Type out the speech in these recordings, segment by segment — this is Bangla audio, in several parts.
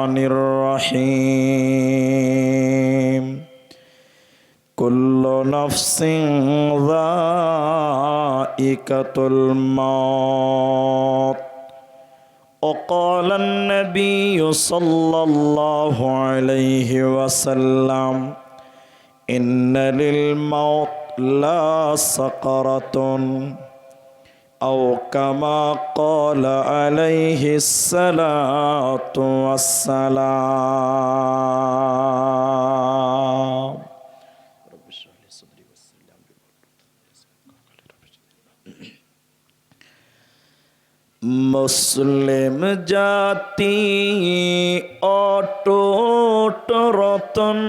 রহমানির রহিম কুল্লু নাফসিন যায়িকাতুল মাউত وقال النبي صلى الله عليه وسلم إن للموت لا سقرة أو كما قال عليه الصلاة والسلام মুসলিম জাতি অটুট রত্ন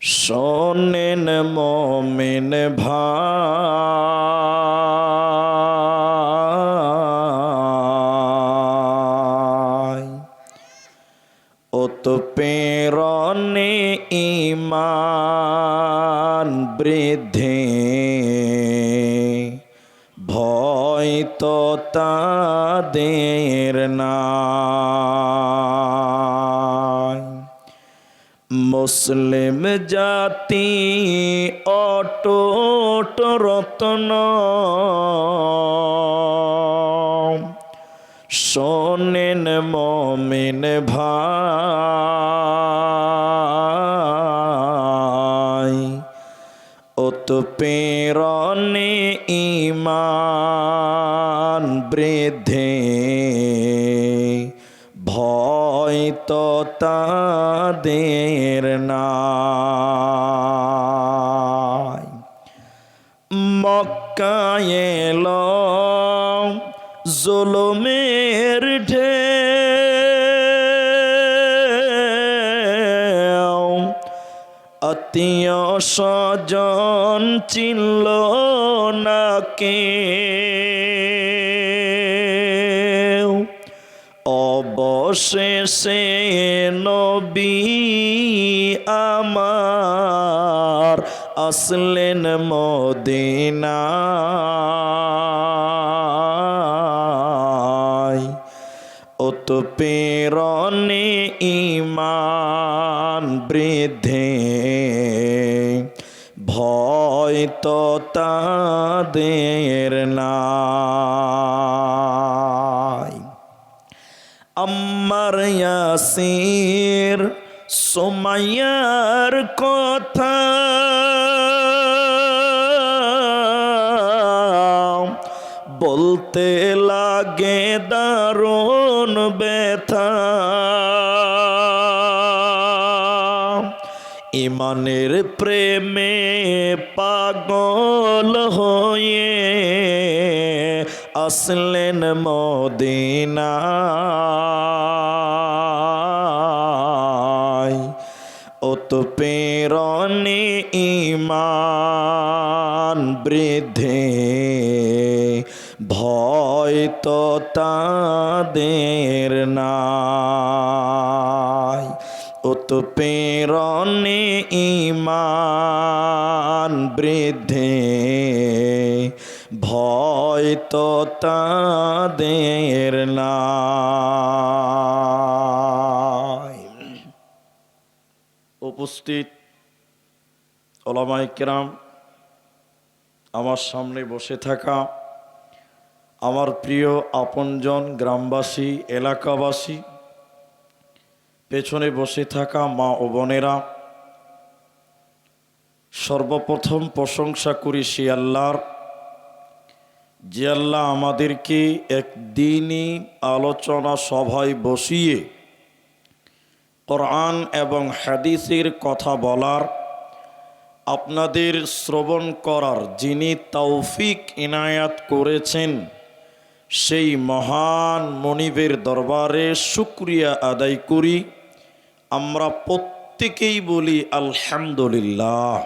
শোনেন মুমিন ভাই উৎপীড়নে ঈমান বৃদ্ধি ভয় তো তাদের নাই। মুসলিম জাতি অটুট রত্ন শোনেন মুমিন ভাই উৎপীড়নে ঈমান বৃদ্ধি ভয় তো তাদের নাই। মক্কায় এলো জুলুমের ঢেউ আত্মীয় স্বজন চিনল না কেউ অবশেষে নবী আমার আসলেন মদিনায় উৎপীড়নে ঈমান বৃদ্ধি ভয় তো তাদের নাই। আম্মার ইয়াসির সুমাইয়ার কথা বলতে লাগে দারুণ ব্যথা ইমানের প্রেমে পাগল হয়ে আসলেন মদিনায় উৎপীড়নে ঈমান বৃদ্ধি ভয় তো তাদের নাই। উৎপীড়নে ঈমান বৃদ্ধি ভয় তো তাদের নাই। উপস্থিত উলামায়ে কেরাম, আমার সামনে বসে থাকা আমার প্রিয় আপনজন গ্রামবাসী এলাকাবাসী, পেছনে বসে থাকা মা ও বোনেরা, সর্বপ্রথম প্রশংসা করি সে আল্লাহর, যে আল্লাহ আমাদেরকে একদিনই আলোচনা সভায় বসিয়ে কোরআন এবং হাদিসের কথা বলার, আপনাদের শ্রবণ করার যিনি তৌফিক ইনায়াত করেছেন, সেই মহান মনিবের দরবারে শুকরিয়া আদায় করি। আমরা প্রত্যেকেই বলি আলহামদুলিল্লাহ।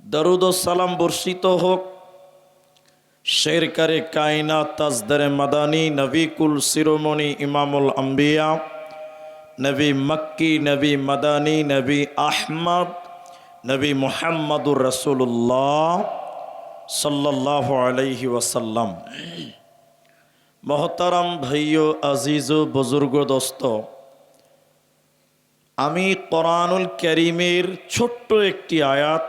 দরুদ ও সালাম বর্ষিত হোক শেরকারে কায়নাত তাজদারে মাদানী নবী কুল শিরোমণি ইমামুল আম্বিয়া নবী মক্কি নবী মাদানী নবী আহমদ নবী মুহাম্মদুর রাসূলুল্লাহ সাল্লাল্লাহু আলাইহি ওয়াসাল্লাম। মহতারাম ভাইও আজিজ ও বুজুর্গ দোস্ত, আমি কোরআনুল কারীমের ছোট্ট একটি আয়াত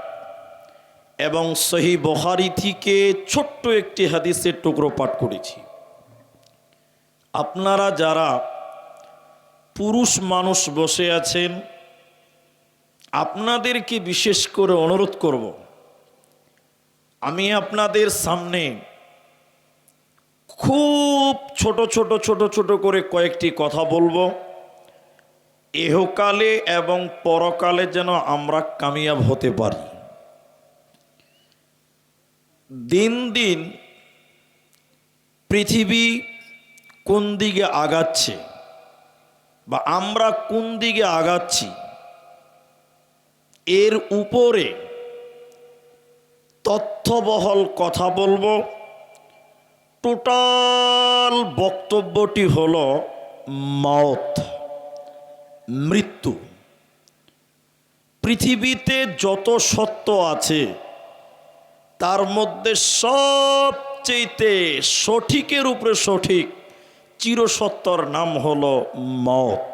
এবং সহিহ বুখারী থেকে ছোট্ট একটি হাদিসের টুকরো পাঠ করেছি। আপনারা যারা পুরুষ মানুষ বসে আছেন, আপনাদেরকে বিশেষ করে অনুরোধ করব, আমি আপনাদের সামনে খুব ছোট ছোট করে কয়েকটি কথা বলবো। ইহকালে এবং পরকালে যেন আমরা কামিয়াব হতে পারি। দিন দিন পৃথিবী কোন দিকে আগাচ্ছে বা আমরা কোন দিকে আগাচ্ছি, এর উপরে তথ্যবহল কথা বলবো। টোটাল বক্তব্যটি হলো মওত, মৃত্যু। পৃথিবীতে যত সত্য আছে তার মধ্যে সবচেয়ে সঠিকের উপরে সঠিক চিরসত্যর নাম হলো মওত।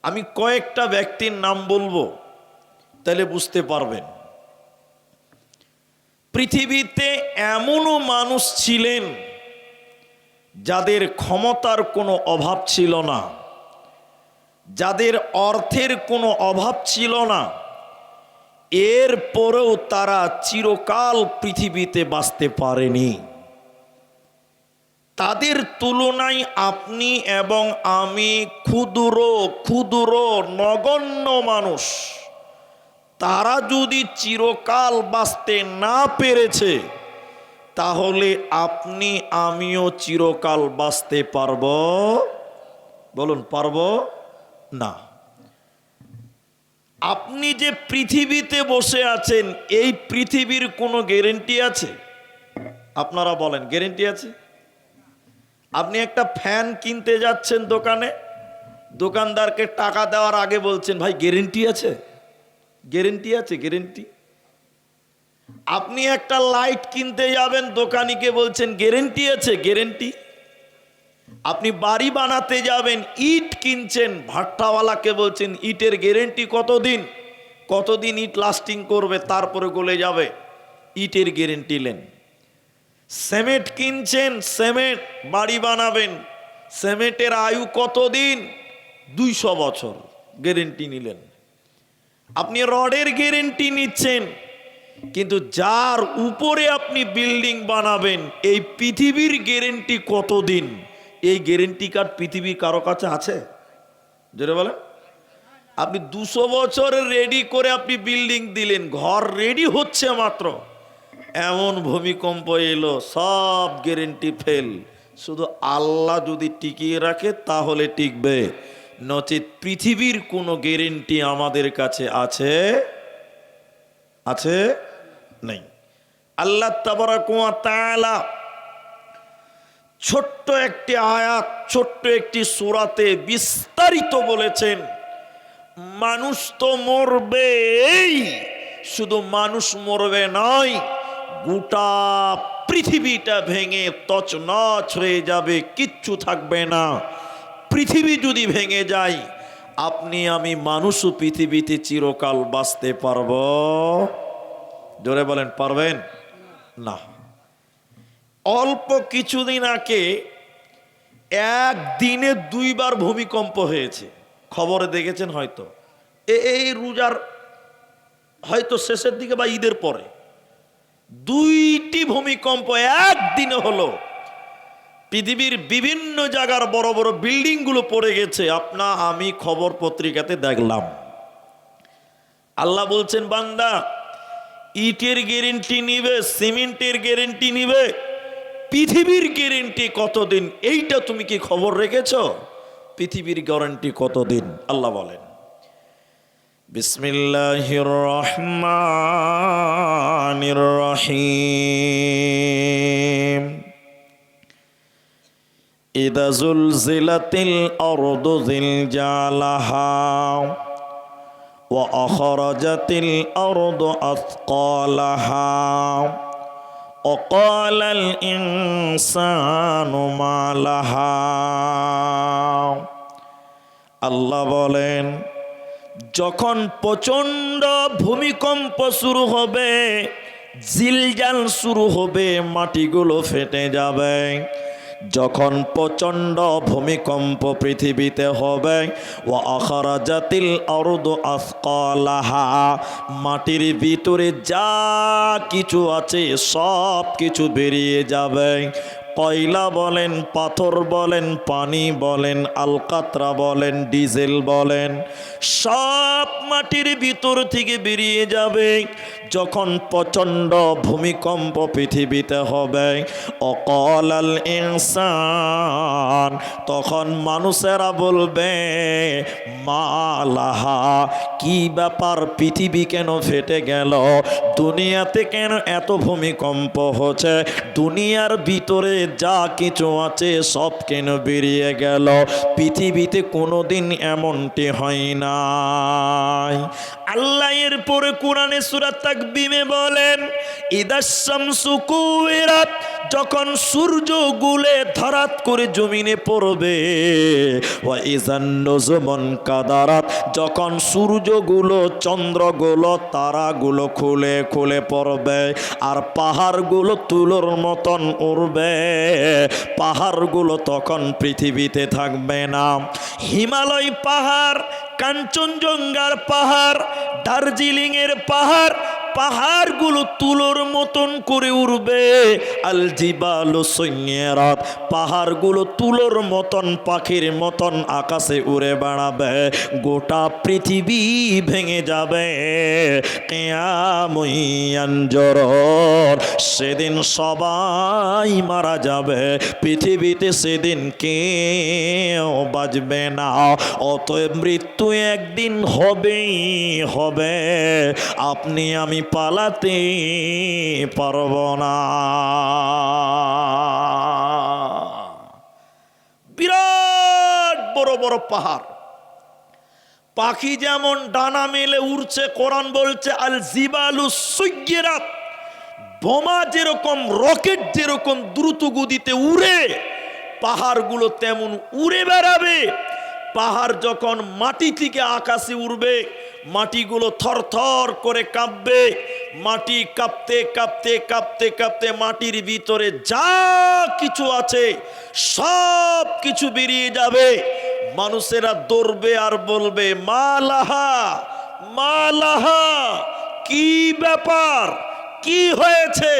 আমি কয়েকটা ব্যক্তির নাম বলবো, তাহলে বুঝতে পারবেন। পৃথিবীতে এমনও মানুষ ছিলেন যাদের ক্ষমতার কোনো অভাব ছিল না, যাদের অর্থের কোনো অভাব ছিল না, এরপরেও তারা চিরকাল পৃথিবীতে বাঁচতে পারেনি। তাদের তুলনায় আপনি এবং আমি ক্ষুদ্র নগণ্য মানুষ। তারা যদি চিরকাল বাঁচতে না পেরেছে, তাহলে আপনি আমিও চিরকাল বাঁচতে পারব? বলুন, পারব না। আপনি যে পৃথিবীতে বসে আছেন, এই পৃথিবীর কোনো গ্যারেন্টি আছে? আপনারা বলেন, গ্যারেন্টি আছে? আপনি একটা ফ্যান কিনতে যাচ্ছেন দোকানে, দোকানদারকে টাকা দেওয়ার আগে বলছেন, ভাই গ্যারেন্টি আছে? গ্যারেন্টি আছে? গ্যারেন্টি? আপনি একটা লাইট কিনতে যাবেন, দোকানিকে বলছেন গ্যারেন্টি আছে? গ্যারেন্টি? আপনি বাড়ি বানাতে যাবেন, ইট কিনছেন, ভাট্টাওয়ালাকে বলছেন ইটের গ্যারেন্টি কতদিন? কতদিন ইট লাস্টিং করবে, তারপরে গলে যাবে, ইটের গ্যারেন্টি নেন। সিমেন্ট কিনছেন, সিমেন্ট বাড়ি বানাবেন, সিমেন্টের আয়ু কতদিন? 200 বছর, গ্যারেন্টি নিলেন। আপনি রডের গ্যারেন্টি নিচ্ছেন, কিন্তু যার উপরে আপনি বিল্ডিং বানাবেন, এই পৃথিবীর গ্যারেন্টি কতদিন? এই গ্যারেন্টি কার্ড পৃথিবীর কারো কাছে আছে? জোরে বলেন। আপনি 200 বছর রেডি করে আপনি বিল্ডিং দিলেন, ঘর রেডি হচ্ছে মাত্র, এমন ভূমিকম্প এলো, সব গ্যারেন্টি ফেল। শুধু আল্লাহ যদি টিকিয়ে রাখে তাহলে টিকবে, নচেত পৃথিবীর কোনো গ্যারেন্টি আমাদের কাছে আছে? আছে? নেই। আল্লাহ তাবারাক ওয়া তাআলা ছোট্ট একটি আয়াত, ছোট্ট একটি সূরাতে বিস্তারিত বলেছেন, মানুষ তো মরবেই, শুধু মানুষ মরবে নয়, গোটা পৃথিবীটা ভেঙে তছনছ হয়ে যাবে, কিচ্ছু থাকবে না। পৃথিবী যদি ভেঙে যায়, আপনি আমি মানুষও পৃথিবীতে চিরকাল বাঁচতে পারব? জোরে বলেন, পারবেন না। অল্প কিছুদিন আগে একদিনে 2 বার ভূমিকম্প হয়েছে, খবরে দেখেছেন হয়তো। এই রোজার হয়তো শেষের দিকে বা ঈদের পরে 2টি ভূমিকম্প একদিনে হলো। পৃথিবীর বিভিন্ন জায়গার বড় বড় বিল্ডিং গুলো পড়ে গেছে, আমি খবর পত্রিকাতে দেখলাম। আল্লাহ বলছেন, বান্দা ইটের গ্যারেন্টি নিবে, সিমেন্টের গ্যারেন্টি নিবে, পৃথিবীর গ্যারেন্টি কতদিন? এইটা তুমি কি খবর রেখেছো? পৃথিবীর গ্যারান্টি কতদিন? আল্লাহ বলেন, বিসমিল্লাহির রহমানির রহিম, ইযা যুলজিলাতিল আরদু জিলজালাহা وأخرجت الأرض أثقالها وقال الإنسان ما لها আল্লাহ বলেন যখন প্রচণ্ড ভূমিকম্প শুরু হবে, জিলজাল শুরু হবে, মাটিগুলো ফেটে যাবে। যখন প্রচণ্ড ভূমিকম্প পৃথিবীতে হবে, ওয়া আখরাজাতিল আরদু আসকালাহা, মাটির ভিতরে যা কিছু আছে সব কিছু বেরিয়ে যাবে। কয়লা বলেন, পাথর বলেন, পানি বলেন, আলকাতরা বলেন, ডিজেল বলেন, সব মাটির ভিতর থেকে বেরিয়ে যাবে। যখন প্রচণ্ড ভূমিকম্প পৃথিবীতে হবে, অকালাল ইনসান, তখন মানুষেরা বলবে মালাহা, কি ব্যাপার, পৃথিবী কেন ফেটে গেল, দুনিয়াতে কেন এত ভূমিকম্প হচ্ছে, দুনিয়ার ভিতরে যা কিছু আছে সব কেন বেরিয়ে গেল, পৃথিবীতে কোনোদিন এমনটি হয় নাই। আল্লাহ এর পরে কোরআনে সূরা তাকবীরে বলেন ইদাশ শামসু কুওয়িরাত, যখন সূর্য গুলে ধরাত করে জমিনে পড়বে, ওয়া ইযান নুজুমুন কাদারাত, যখন সূর্যগুলো, চন্দ্রগুলো, তারাগুলো খুলে খুলে পড়বে, আর পাহাড়গুলো তুলোর মতন উড়বে, পাহাড়গুলো তখন পৃথিবীতে থাকবে না। হিমালয় পাহাড়, কাঞ্চনজঙ্ঘার পাহাড়, দার্জিলিংয়ের পাহাড়, পাহাড়গুলো তুলোর মতন করে উড়বে। আল জিবালু সুয়্যিরাত, পাহাড়গুলো তুলোর মতন, পাখির মতন আকাশে উড়ে বেড়াবে, গোটা পৃথিবী ভেঙে যাবে। কিয়ামুন ইয়ানজুরুন, সেদিন সবাই মারা যাবে, পৃথিবীতে সেদিন কেউ বাঁচবে না। অতএব মৃত্যু একদিন হবেই হবে, আপনি আমি পালাতে পারবো না। বিরাট বড় বড় পাহাড়, পাখি যেমন ডানা মেলে উড়ছে, কোরআন বলছে আল জিবালু সুয়্যিরাত, বোমা যেরকম, রকেট যেরকম দ্রুত গতিতে উড়ে, পাহাড়গুলো তেমন উড়ে বেড়াবে। পাহাড় যখন মাটি থেকে আকাশে উড়বে, মাটিগুলো থরথর করে কাঁপবে, মাটি কাঁপতে কাঁপতে কাঁপতে কাঁপতে মাটির ভিতরে যা কিছু আছে সব কিছু বেরিয়ে যাবে। মানুষেরা দৌড়বে আর বলবে মালাহা মালাহা, কি ব্যাপার, কি হয়েছে,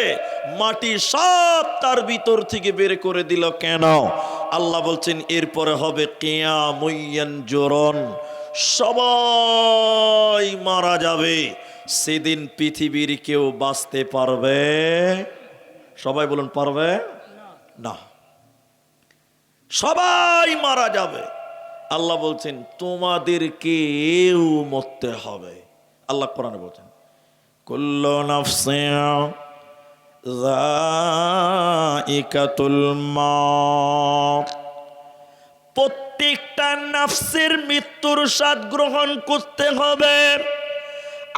মাটি সব তার ভিতর থেকে বের করে দিল কেন? আল্লাহ বলছেন এরপরে হবে কিয়ামুন ইয়ানজুরুন, সবাই মারা যাবে, সেদিন পৃথিবীর কেউ বাঁচতে পারবে? সবাই বলুন পারবে না, সবাই মারা যাবে। আল্লাহ বলছেন তোমাদের কেউ মরতে হবে। আল্লাহ কোরআনে বলছেন কুল্লু নাফসিন যায়িকাতুল মাউত, প্রত্যেকটা নাফসের মৃত্যুর স্বাদ গ্রহণ করতে হবে।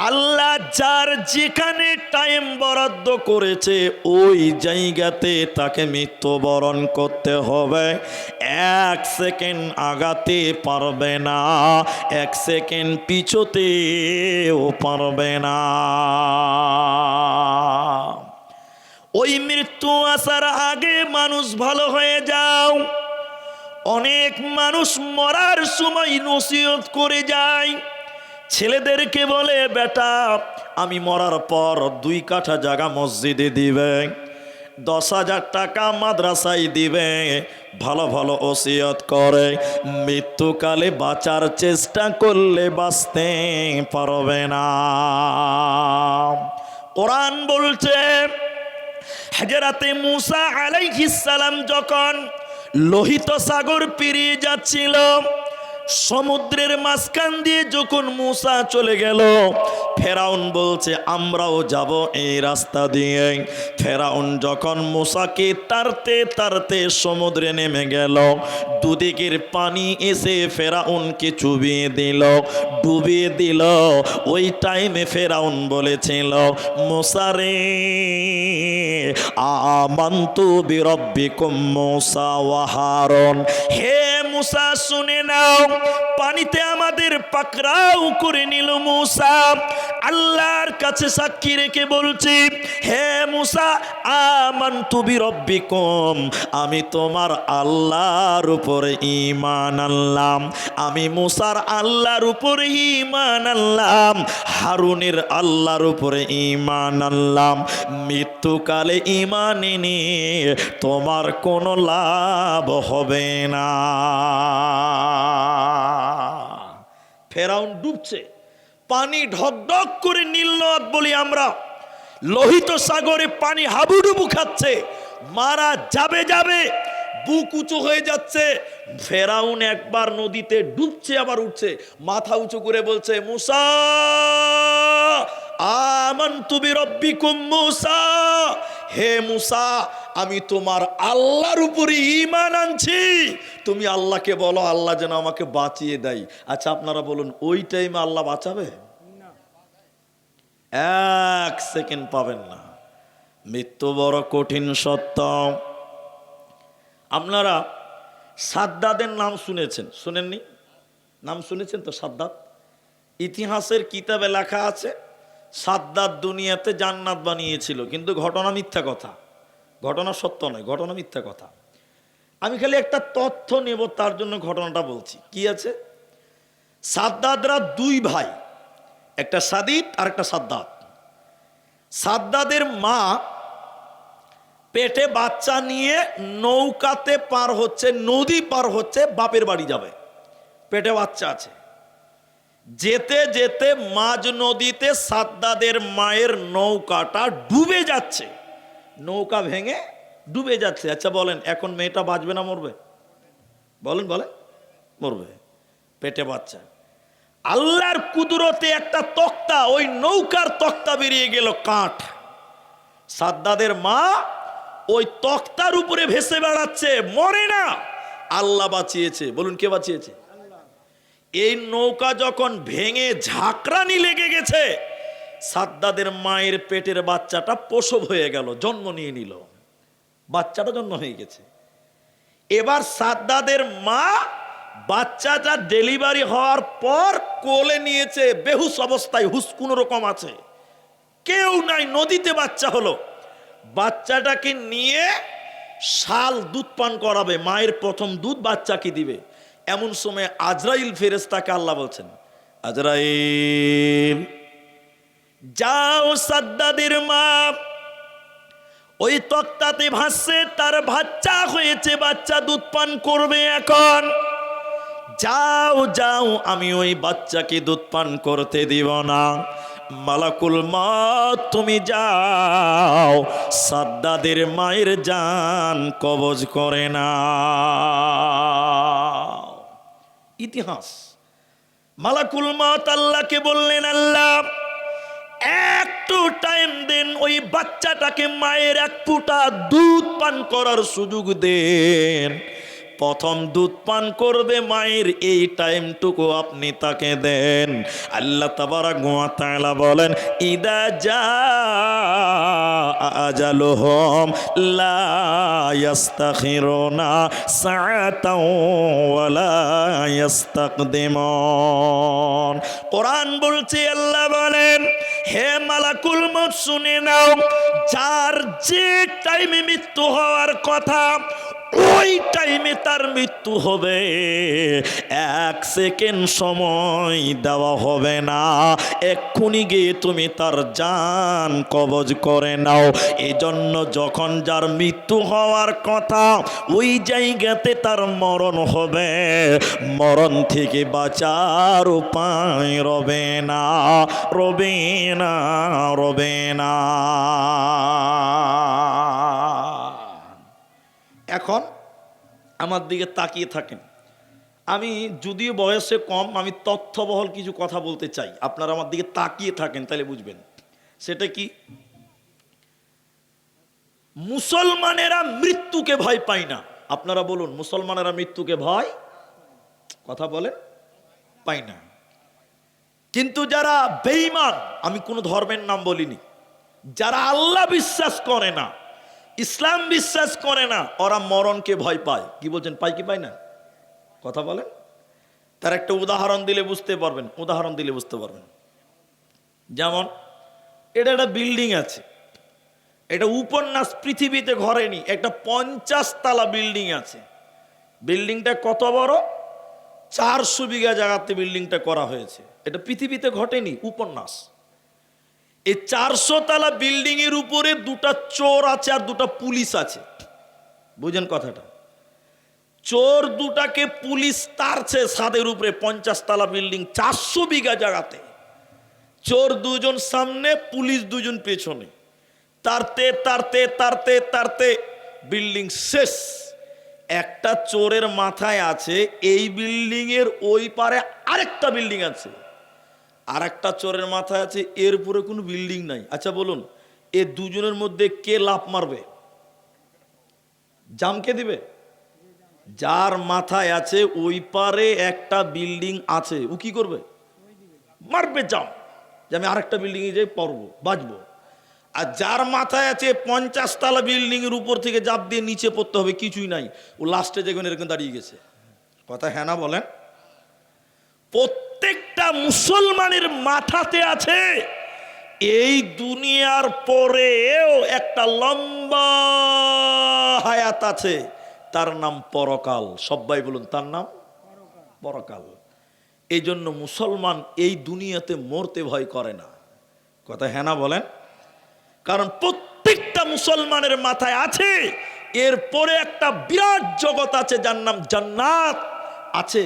আল্লাহ যার যেখানে টাইম বরাদ্দ করেছে ওই জায়গাতে তাকে মৃত্যুবরণ করতে হবে। এক সেকেন্ড আগাতে পারবে না, এক সেকেন্ড পিছোতেও পারবে না। ওই মৃত্যু আসার আগে মানুষ ভালো হয়ে যাও। অনেক মানুষ মরার সময় নসিহত করে যায়, ছেলেদেরকে বলে বেটা আমি মরার পর 2 কাঠা জায়গা মসজিদে দিবে, 10,000 টাকা মাদ্রাসায় দিবে, ভালো ভালো ওসিয়ত করে। মৃত্যুকালে বাঁচার চেষ্টা করলে বাঁচতে পারবে না। কোরআন বলছে হযরতে মূসা আলাইহিস সালাম যখন লোহিত সাগর পেরিয়ে যাচ্ছিল, সমুদ্রের মাঝখান দিয়ে যখন মূসা চলে গেল, ফেরাউন বলছে আমরাও যাব এই রাস্তা দিয়ে। ফেরাউন যখন মূসাকে তাড়তে তাড়তে সমুদ্রে নেমে গেল, দুদিকের পানি এসে ফেরাউনকে চুবিয়ে দিল, ডুবিয়ে দিল। ওই টাইমে ফেরাউন বলেছিল, মূসা রে আমানতু বিরব্বিকুম মূসা ওয়া হারুন, হে মূসা শুনে নাও, পানিতে আমাদের পাকড়াও করে নিল মূসা। আল্লাহর কাছে সাক্ষী রেখে বলছি, হে মূসা আমানতু বিরব্বিকুম, আমি তোমার আল্লাহর উপরে ঈমান আনলাম। আমি মূসার আল্লাহর উপরে ঈমান আনলাম, হারুনের আল্লাহর উপরে ঈমান আনলাম। মৃত্যুকালে ঈমান এনে তোমার কোনো লাভ হবে না। ফেরাউন ডুবছে, পানি ঢকঢক করে নীল নদ বলি আমরা, লোহিত সাগরে পানি হাবুডুবু খাচ্ছে, মারা যাবে যাবে, বুক উঁচু হয়ে যাচ্ছে। ফেরাউন একবার নদীতে ডুবছে আবার উঠছে, মাথা উঁচু করে বলছে, মূসা আমানতু বিরব্বিকুম মূসা, হে মূসা আমি তোমার আল্লাহর উপরে ঈমান আনছি। তুমি আল্লাহকে বলো আল্লাহ যেন আমাকে বাঁচিয়ে দেয়। আচ্ছা আপনারা বলুন, ওই টাইমে আল্লাহ বাঁচাবে? এক সেকেন্ড পাবেন না। মৃত্যু বড় কঠিন সত্য। আপনারা সাদ্দাদের নাম শুনেছেন, শুনেননি? নাম শুনেছেন তো সাদ্দাত? ইতিহাসের কিতাবে লেখা আছে সাদ্দাত দুনিয়াতে জান্নাত বানিয়েছিল, কিন্তু ঘটনা মিথ্যা কথা, ঘটনা সত্য নয়, ঘটনা মিথ্যা কথা। আমি খালি একটা তথ্য নেব, তার জন্য ঘটনাটা বলছি। কি আছে? সাদ্দাতরা দুই ভাই, একটা সাদিদ আর একটা সাদ্দাত। সাদ্দাদের মা পেটে বাচ্চা নিয়ে নৌকাতে পার হচ্ছে, নদী পার হচ্ছে, বাপের বাড়ি যাবে, পেটে বাচ্চা আছে। যেতে যেতে মাঝ নদীতে সাদ্দাদের মায়ের নৌকাটা ডুবে যাচ্ছে, নৌকা ভেঙে ডুবে যাচ্ছে। আচ্ছা বলেন, এখন মেয়েটা বাঁচবে না মরবে? বলেন বলেন, মরবে, পেটে বাচ্চা। আল্লাহর কুদরতে একটা তক্তা, ওই নৌকার তক্তা বেরিয়ে গেল, কাঠ। সাদ্দাদের মা ওই তক্তার উপরে ভেসে বেড়াচ্ছে, মরে না, আল্লাহ বাঁচিয়েছে। বলুন কে বাঁচিয়েছে? এই নৌকা যখন ভেঙে ঝাঁকড়ানি লেগে গেছে, সাদ্দাদের মায়ের পেটের বাচ্চাটা প্রসব হয়ে গেল, জন্ম নিয়ে নিল, বাচ্চাটা জন্ম হয়ে গেছে। এবার সাদ্দাদের মা বাচ্চাটা ডেলিভারি হওয়ার পর কোলে নিয়েছে, বেহুশ অবস্থায়, হুশ কোন রকম আছে, কেউ নাই, নদীতে বাচ্চা হলো। বাচ্চাটাকে নিয়ে শাল দুধ পান করাবে, মায়ের প্রথম দুধ বাচ্চাকে দিবে। এমন সময় আজরাইল ফেরেশতাকে আল্লাহ বলছেন, আজরাইল যাও, সাদ্দাদের মা ওই তক্তাতে ভাসছে, তার বাচ্চা হয়েছে, বাচ্চা দুধ পান করবে, এখন যাও যাও, আমি ওই বাচ্চাকে দুধ পান করতে দিব না। মালাকুল মউত তুমি যাও, সাদ্দাদের মায়ের জান কবজ করে না। ইতিহাস। মালাকুল মউত আল্লাহকে বললেন, আল্লাহ একটু টাইম দেন, ওই বাচ্চাটাকে মায়ের এক ফোঁটা দুধ পান করার সুযোগ দেন। প্রথম দুধ পান করবে মায়ের, এই টাইমটুকু আপনি তাকে দেন। আল্লাহ তাবারাক ওয়া তাআলা বলেন, ইদা জাআ আজালুহুম লা ইস্তাখিরুনা সাআতাও ওয়া লা ইস্তাকদিমুন। কোরআন বলছে, আল্লাহ বলেন, হে মালাকুল মউত শুনে নাও, যার যে টাইমে মৃত্যু হওয়ার কথা ওই টাইমে তার মৃত্যু হবে, এক সেকেন্ড সময় দেওয়া হবে না, এক্ষুনি গিয়ে তুমি তার জান কবজ করে নাও। এজন্য যখন যার মৃত্যু হওয়ার কথা ওই জায়গাতে তার মরণ হবে, মরণ থেকে বাঁচার উপায় রবে না, রবে না, রবে না। এখন আমার দিকে তাকিয়ে থাকেন, আমি যদিও বয়সে কম, আমি তথ্যবহল কিছু কথা বলতে চাই, আপনারা আমার দিকে তাকিয়ে থাকেন তাহলে বুঝবেন। সেটা কি? মুসলমানেরা মৃত্যুকে ভয় পায় না। আপনারা বলুন, মুসলমানেরা মৃত্যুকে ভয়, কথা বলেন, পায় না। কিন্তু যারা বেঈমান, আমি কোনো ধর্মের নাম বলিনি, যারা আল্লাহ বিশ্বাস করে না, ইসলাম বিশ্বাস করে না, ওরা মরণকে ভয় পায়। কি বলছেন, পায় কি পায় না? কথা বলেন। তার একটা উদাহরণ দিলে বুঝতে পারবেন, যেমন এটা একটা বিল্ডিং আছে, এটা উপন্যাস পৃথিবীতে ঘটেনি, একটা 50 তলা বিল্ডিং আছে। বিল্ডিংটা কত বড়? 400 বিঘা জায়গাতে বিল্ডিংটা করা হয়েছে। এটা পৃথিবীতে ঘটেনি, উপন্যাস। এই 400 তলা বিল্ডিং এর উপরে দুটা চোর আছে আর দুটা পুলিশ আছে। বুঝেন কথাটা? চোর দুটাকে পুলিশ তাড়ছে ছাদের উপরে, 50 তলা বিল্ডিং, 400 বিঘা জায়গাতে। চোর দুজন সামনে, পুলিশ দুজন পেছনে। তারতে তারতে তারতে তারতে বিল্ডিং শেষ। একটা চোরের মাথায় আছে এই বিল্ডিং এর ওই পারে আরেকটা বিল্ডিং আছে, আর একটা চোরের মাথায় আছে এর উপরে কোনো বিল্ডিং নাই। আচ্ছা বলুন, এ দুজনের মধ্যে কে লাফ মারবে? জামকে দিবে? যার মাথায় আছে ওই পারে একটা বিল্ডিং আছে, ও কি করবে? মারবে জাম, যে আমি আরেকটা বিল্ডিং এ যাই, পড়বো, বাঁচবো। আর যার মাথায় আছে 50 তলা বিল্ডিং এর উপর থেকে জাপ দিয়ে নিচে পড়তে হবে, কিছুই নাই, ও লাস্টে যেখানে এরকম দাঁড়িয়ে গেছে। কথা হ্যাঁ না বলেন? প্রত্যেকটা মুসলমানের মাথাতে আছে এই দুনিয়ার পরেও একটা লম্বা হায়াত আছে, তার নাম পরকাল। সবাই বলুন, তার নাম পরকাল। এই জন্য মুসলমান এই দুনিয়াতে মরতে ভয় করে না। কথা হ্যাঁ না বলেন? কারণ প্রত্যেকটা মুসলমানের মাথায় আছে এরপরে একটা বিরাট জগৎ আছে, যার নাম জান্নাত আছে।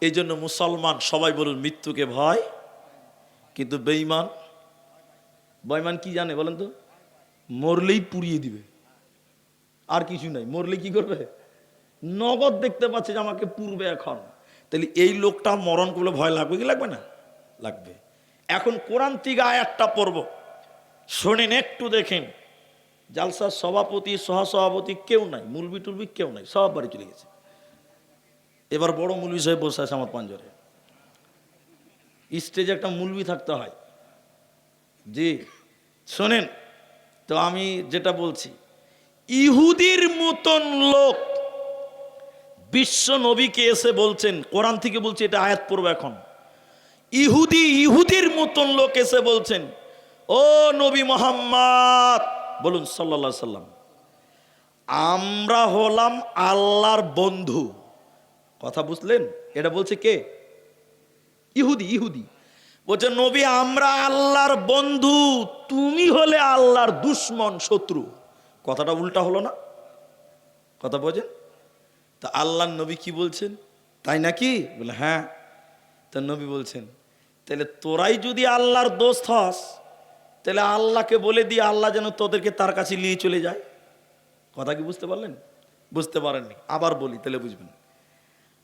এই জন্য মুসলমান সবাই বলুন মৃত্যুকে ভয়। কিন্তু বেঈমান, বেঈমান কি জানে বলেন তো? মরলেই পুড়িয়ে দিবে, আর কিছু নাই। মরলে কি করবে? নগদ দেখতে পাচ্ছে যে আমাকে পুড়বে এখন। তাহলে এই লোকটা মরণ করলে ভয় লাগবে কি লাগবে না? লাগবে। এখন কোরআন থেকে আয়াতটা পড়ব, শোনেন, একটু দেখেন। জালসার সভাপতি সহসভাপতি কেউ নাই, মুলবি টুলবি কেউ নাই, সব বাড়ি চলে গেছে। এবার বড় মুলবি সাহেব বসে আছে আমার পাঞ্জরে। স্টেজে একটা মুলবি থাকতে হয়। জি শোনেন, তো আমি যেটা বলছি, ইহুদির মতন লোক বিশ্ব নবীকে এসে বলছেন, কোরআন থেকে বলছি, এটা আয়াত পড়ব এখন। ইহুদির মতন লোক এসে বলছেন, ও নবী মুহাম্মদ, বলুন সাল্লাল্লাহু সাল্লাম, আমরা হলাম আল্লাহর বন্ধু। কথা বুঝলেন? এটা বলছে কে? ইহুদি বলছে, নবী আমরা আল্লাহর বন্ধু, তুমি হলে আল্লাহর দুশমন, শত্রু। কথাটা উল্টা হলো না? কথা বোঝেন? তা আল্লাহর নবী কি বলছেন, তাই নাকি? বলে হ্যাঁ। তা নবী বলছেন, তাহলে তোরাই যদি আল্লাহর দোস্ত হস, তাহলে আল্লাহকে বলে দিয়ে আল্লাহ যেন তোদেরকে তার কাছে নিয়ে চলে যায়। কথা কি বুঝতে পারলেন? বুঝতে পারেননি? আবার বলি তাহলে বুঝবেন।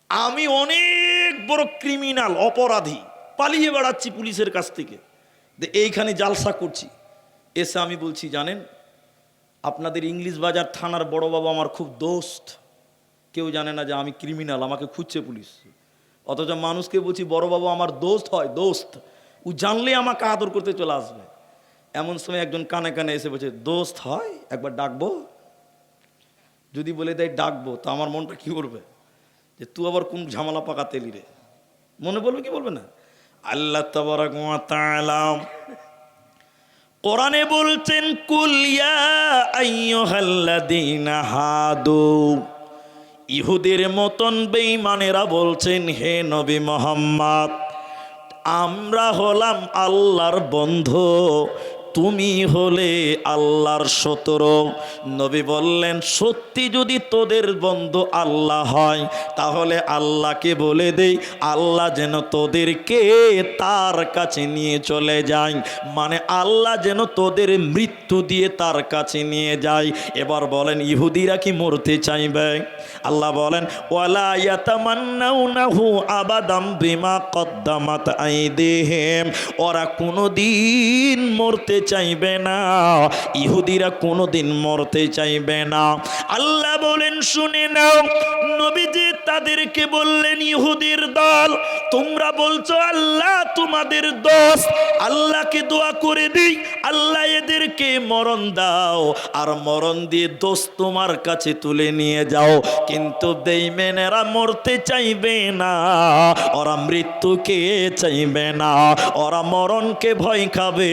আমি অনেক বড় ক্রিমিনাল, অপরাধী, পালিয়ে বেড়াচ্ছি পুলিশের কাছ থেকে, এইখানে জালসা করছি। এসে আমি বলছি, জানেন আপনাদের ইংলিশ বাজার থানার বড় বাবা আমার খুব দোস্ত, কেউ জানে না যে আমি ক্রিমিনাল, আমাকে খুঁজছে পুলিশ। অথচ মানুষকে বলছি বড় বাবা আমার দোস্ত হয়, দোস্ত, ও জানলে আমাকে আদর করতে চলে আসবে। এমন সময় একজন কানে কানে এসে বলছে, দোস্ত হয়, একবার ডাকবো? যদি বলে দেয় ডাকবো, তো আমার মনটা কি করবে, যে তুই আবার কোন ঝামেলা পাকাতে এলি রে, মনে বলবে কি বলবে না? আল্লাহ তাবারাক ওয়া তাআলা কোরআনে বলছেন, কুল ইয়া আইয়ুহাল্লাযীনা হাদু, ইহুদের মতন বেঈমানেরা বলছেন, হে নবী মুহাম্মদ, আমরা হলাম আল্লাহর বন্ধু, তুমি হলে আল্লাহর শত্রু। নবী বললেন, সত্যি যদি তোদের বন্ধু আল্লাহ হয় তাহলে আল্লাহকে বলে দেই আল্লাহ যেন তোদেরকে তার কাছে নিয়ে চলে যায়, মানে আল্লাহ যেন তোদের মৃত্যু দিয়ে তার কাছে নিয়ে যায়। এবার বলেন, ইহুদিরা কি মরতে চাইবে? আল্লাহ বলেন, ওয়ালা ইয়াতামান্নাউনাহু আবাদাম বিমা কদ্দামাত আইদিহিম, ওরা কোনোদিন মরতে চাইবে না, ইহুদিরা কোনোদিন মরতে চাইবে না। আল্লাহ বলেন, শুনে নাও, নবীজি তাদেরকে বললেন, ইহুদির দল, তোমরা বলছো আল্লাহ তোমাদের দোস্ত, আল্লাহকে দোয়া করে দিই আল্লাহ এদেরকে মরণ দাও, আর মরণ দিয়ে দোস্ত তোমার কাছে তুলে নিয়ে যাও। কিন্তু বেঈমানেরা মরতে চাইবে না, ওরা মৃত্যুকে চাইবে না, ওরা মরণকে ভয় খাবে,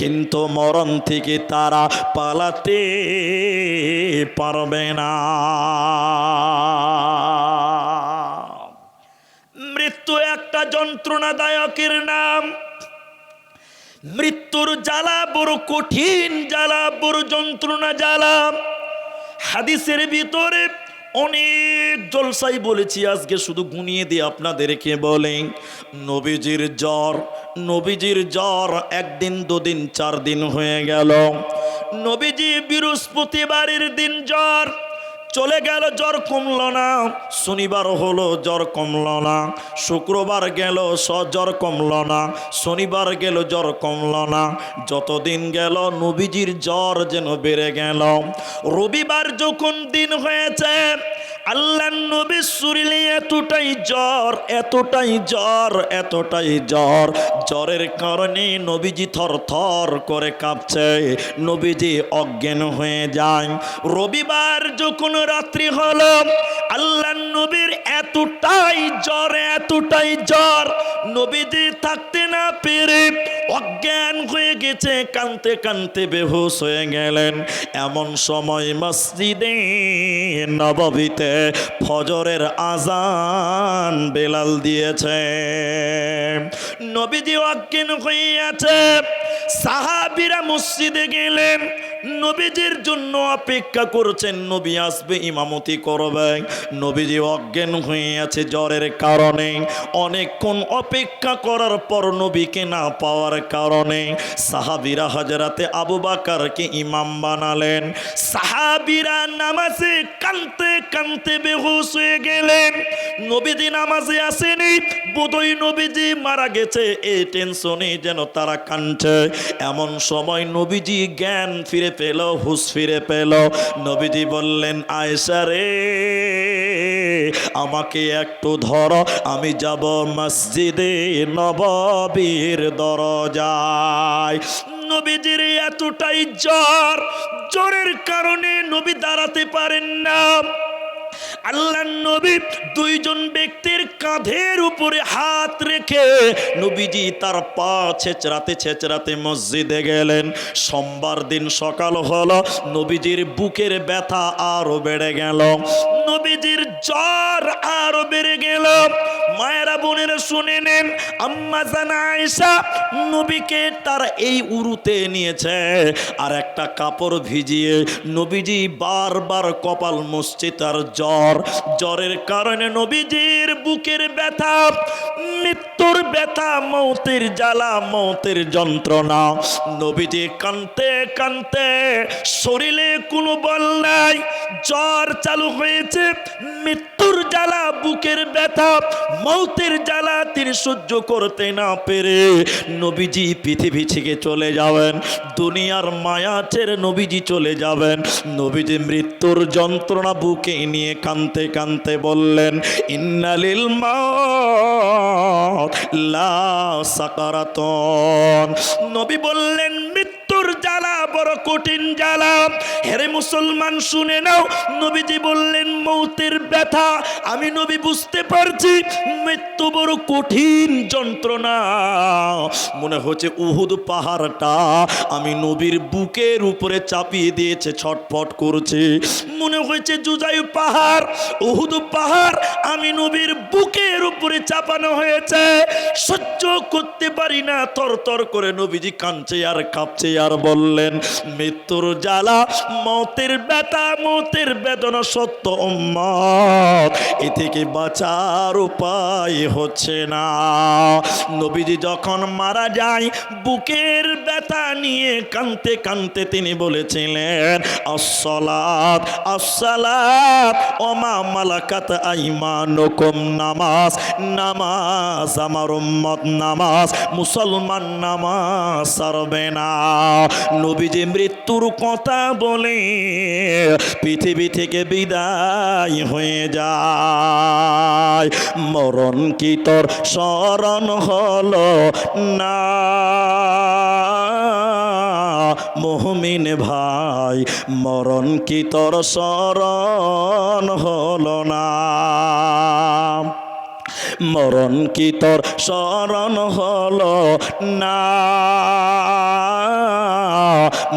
কিন্তু মরণ থেকে তারা পালাতে পারবে না। মৃত্যু একটা যন্ত্রণাদায়কের নাম। মৃত্যুর জ্বালা বড় কঠিন জ্বালা, বড় যন্ত্রণা জ্বালা। হাদিসের ভিতরে অনেক জলসাই বলেছি, আজকে শুধু গুনিয়ে দিয়ে আপনাদেরকে বলেন। নবীজির জ্বর একদিন, দুদিন, 4 দিন হয়ে গেল। নবীজি বৃহস্পতিবারের দিন জ্বর চলে গেল, জ্বর কমল না। শনিবার হলো, জ্বর কমল না। শুক্রবার গেল, জ্বর কমল না। শনিবার গেল, জ্বর কমল না। যতদিন গেল নবীজির জ্বর যেন বেড়ে গেল। রবিবার যখন দিন হয়েছে, আল্লাহর নবীর শরীরে এতটাই জ্বর, এতটাই জ্বর, এতটাই জ্বর, জ্বরের কারণে নবীজি থরথর করে কাঁপছে, নবীজি অজ্ঞান হয়ে যায়। রবিবার যখন রাত্রি হলো, আল্লাহর নবীর এতটাই জ্বর, এতটাই জ্বর, নবীজি থাকতে না পেরে অজ্ঞান হয়ে গেছে, কাঁদতে কাঁদতে বেহুশ হয়ে গেলেন। এমন সময় মসজিদে নববীতে ফজরের আজান বেলাল দিয়েছে। নবীজি অজ্ঞান হয়ে আছে। সাহাবীরা মসজিদে গেলেন, নবীজির জন্য অপেক্ষা করছেন, নবী আসবে, ইমামতি করবে। নবীজি অজ্ঞান হয়ে আছে জ্বরের কারণে। অনেকক্ষণ অপেক্ষা করার পর নবীকে না পাওয়ার কারণে সাহাবীরা হযরতে আবু বকরকে ইমাম বানালেন। সাহাবীরা নামাজে কাঁদতে কাঁদতে বেহুশ হয়ে গেলেন। নবীজি নামাজে আসেনি, বোধহয় নবীজি মারা গেছে, এই টেনশনে যেন তারা কাঁদছে। এমন সময় নবীজি জ্ঞান ফিরে পেল, হুঁশ ফিরে পেল। নবীজি বললেন, আয়েশা রে, আমাকে একটু ধরো, আমি যাব মসজিদে নববীর দরজায়। নবীজির এতটাই জ্বর, জ্বরের কারণে নবী দাঁড়াতে পারেন না। আল্লাহর নবী দুইজন ব্যক্তির কাঁধের উপরে হাত রেখে নবীজি তার পা ছেঁচড়াতে ছেঁচড়াতে মসজিদে গেলেন। সোমবার দিন সকাল হলো, নবীজির বুকের ব্যথা আরো বেড়ে গেল, নবীজির জ্বর আরো বেড়ে গেল। মায়েরা বোনেরা শুনে নেন, আম্মা জান আয়েশা নবীকে তার এই উরুতে নিয়েছে, আর একটা কাপড় ভিজিয়ে নবীজি বারবার কপাল মুছছে তার জ্বর। জ্বরের কারণে নবীজির বুকের ব্যথা, মৃত্যুর ব্যথা, মৌতের জ্বালা, মৌতের যন্ত্রণা। নবীজি কাঁদতে কাঁদতে, শরীরে কোনো বল নাই, জ্বর চালু হয়েছে, মৃত্যুর জ্বালা, বুকের ব্যথা, মৌতের জ্বালা তিনি সহ্য করতে না পেরে নবীজি পৃথিবী থেকে চলে যাবেন। দুনিয়ার মায়া ছেড়ে নবীজি চলে যাবেন। নবীজি মৃত্যুর যন্ত্রণা বুকে নিয়ে কাঁদতে কাঁদতে বললেন, ইন্নালিল মাউত লা সাকারাতুন। নবী বললেন, মৃত্যুর জ্বালা বড় কঠিন জ্বালা। হেরে মুসলমান শুনে নাও, নবীজি বললেন মৌতের ব্যথা আমি নবী বুঝতে পারছি, মৃত্যু বড় কঠিন যন্ত্রণা। মনে হচ্ছে উহুদ পাহাড়টা আমি নবীর বুকের উপরে চাপিয়ে দিয়েছে, ছটফট করছে। মনে হয়েছে জুজাই পাহাড়, উহুদ পাহাড় আমি নবীর বুকের উপরে চাপানো হয়েছে, সহ্য করতে পারি না, তরতর করে নবীজি কাঁদছে আর কাঁপছে আর বললেন মৃত্যুর জ্বালা, মৌতের ব্যথা, মৌতের বেদনা সত্য উম্মত, এ থেকে বাঁচার উপায় হচ্ছে না। নবীজি যখন মারা যায় বুকের ব্যথা নিয়ে কাঁদতে কাঁদতে তিনি বলেছিলেন আসসালাত আসসালাত ওমা মালাকাত আইমানুকুম, নামাজ নামাজ আমার উম্মত নামাজ, মুসলমান নামাজ ছাড়বে না। নবীজি মৃত্যুর কথা বলে পৃথিবী থেকে বিদায় হয়ে যায়। মরণ কি তোর স্মরণ হলো না মুমিন ভাই, মরণ কি তোর স্মরণ হলো না, মরণ কি তোর স্মরণ হলো না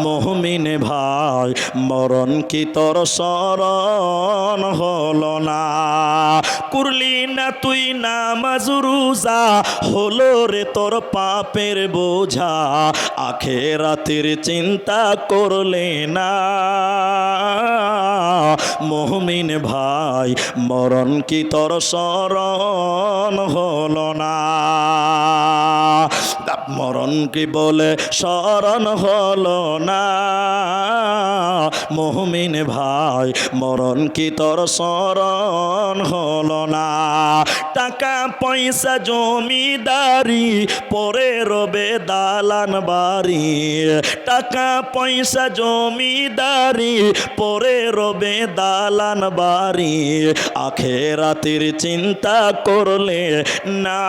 মুমিন ভাই, মরণ কি তোর স্মরণ হলো না। করলি না তুই নামাজ রোজা, হলো রে তোর পাপের বোঝা, আখিরাতের চিন্তা করলে না মুমিন ভাই, মরণ কি তোর স্মরণ হলো না, মরণ কি বলে স্মরণ হলো না মুমিন ভাই, মরণ কি তোর স্মরণ হলো না। টাকা পয়সা জমিদারি পরে রবে দালান বাড়ি, টাকা পয়সা জমিদারি পরে রবে দালান বাড়ি, আখিরাতের চিন্তা করলে না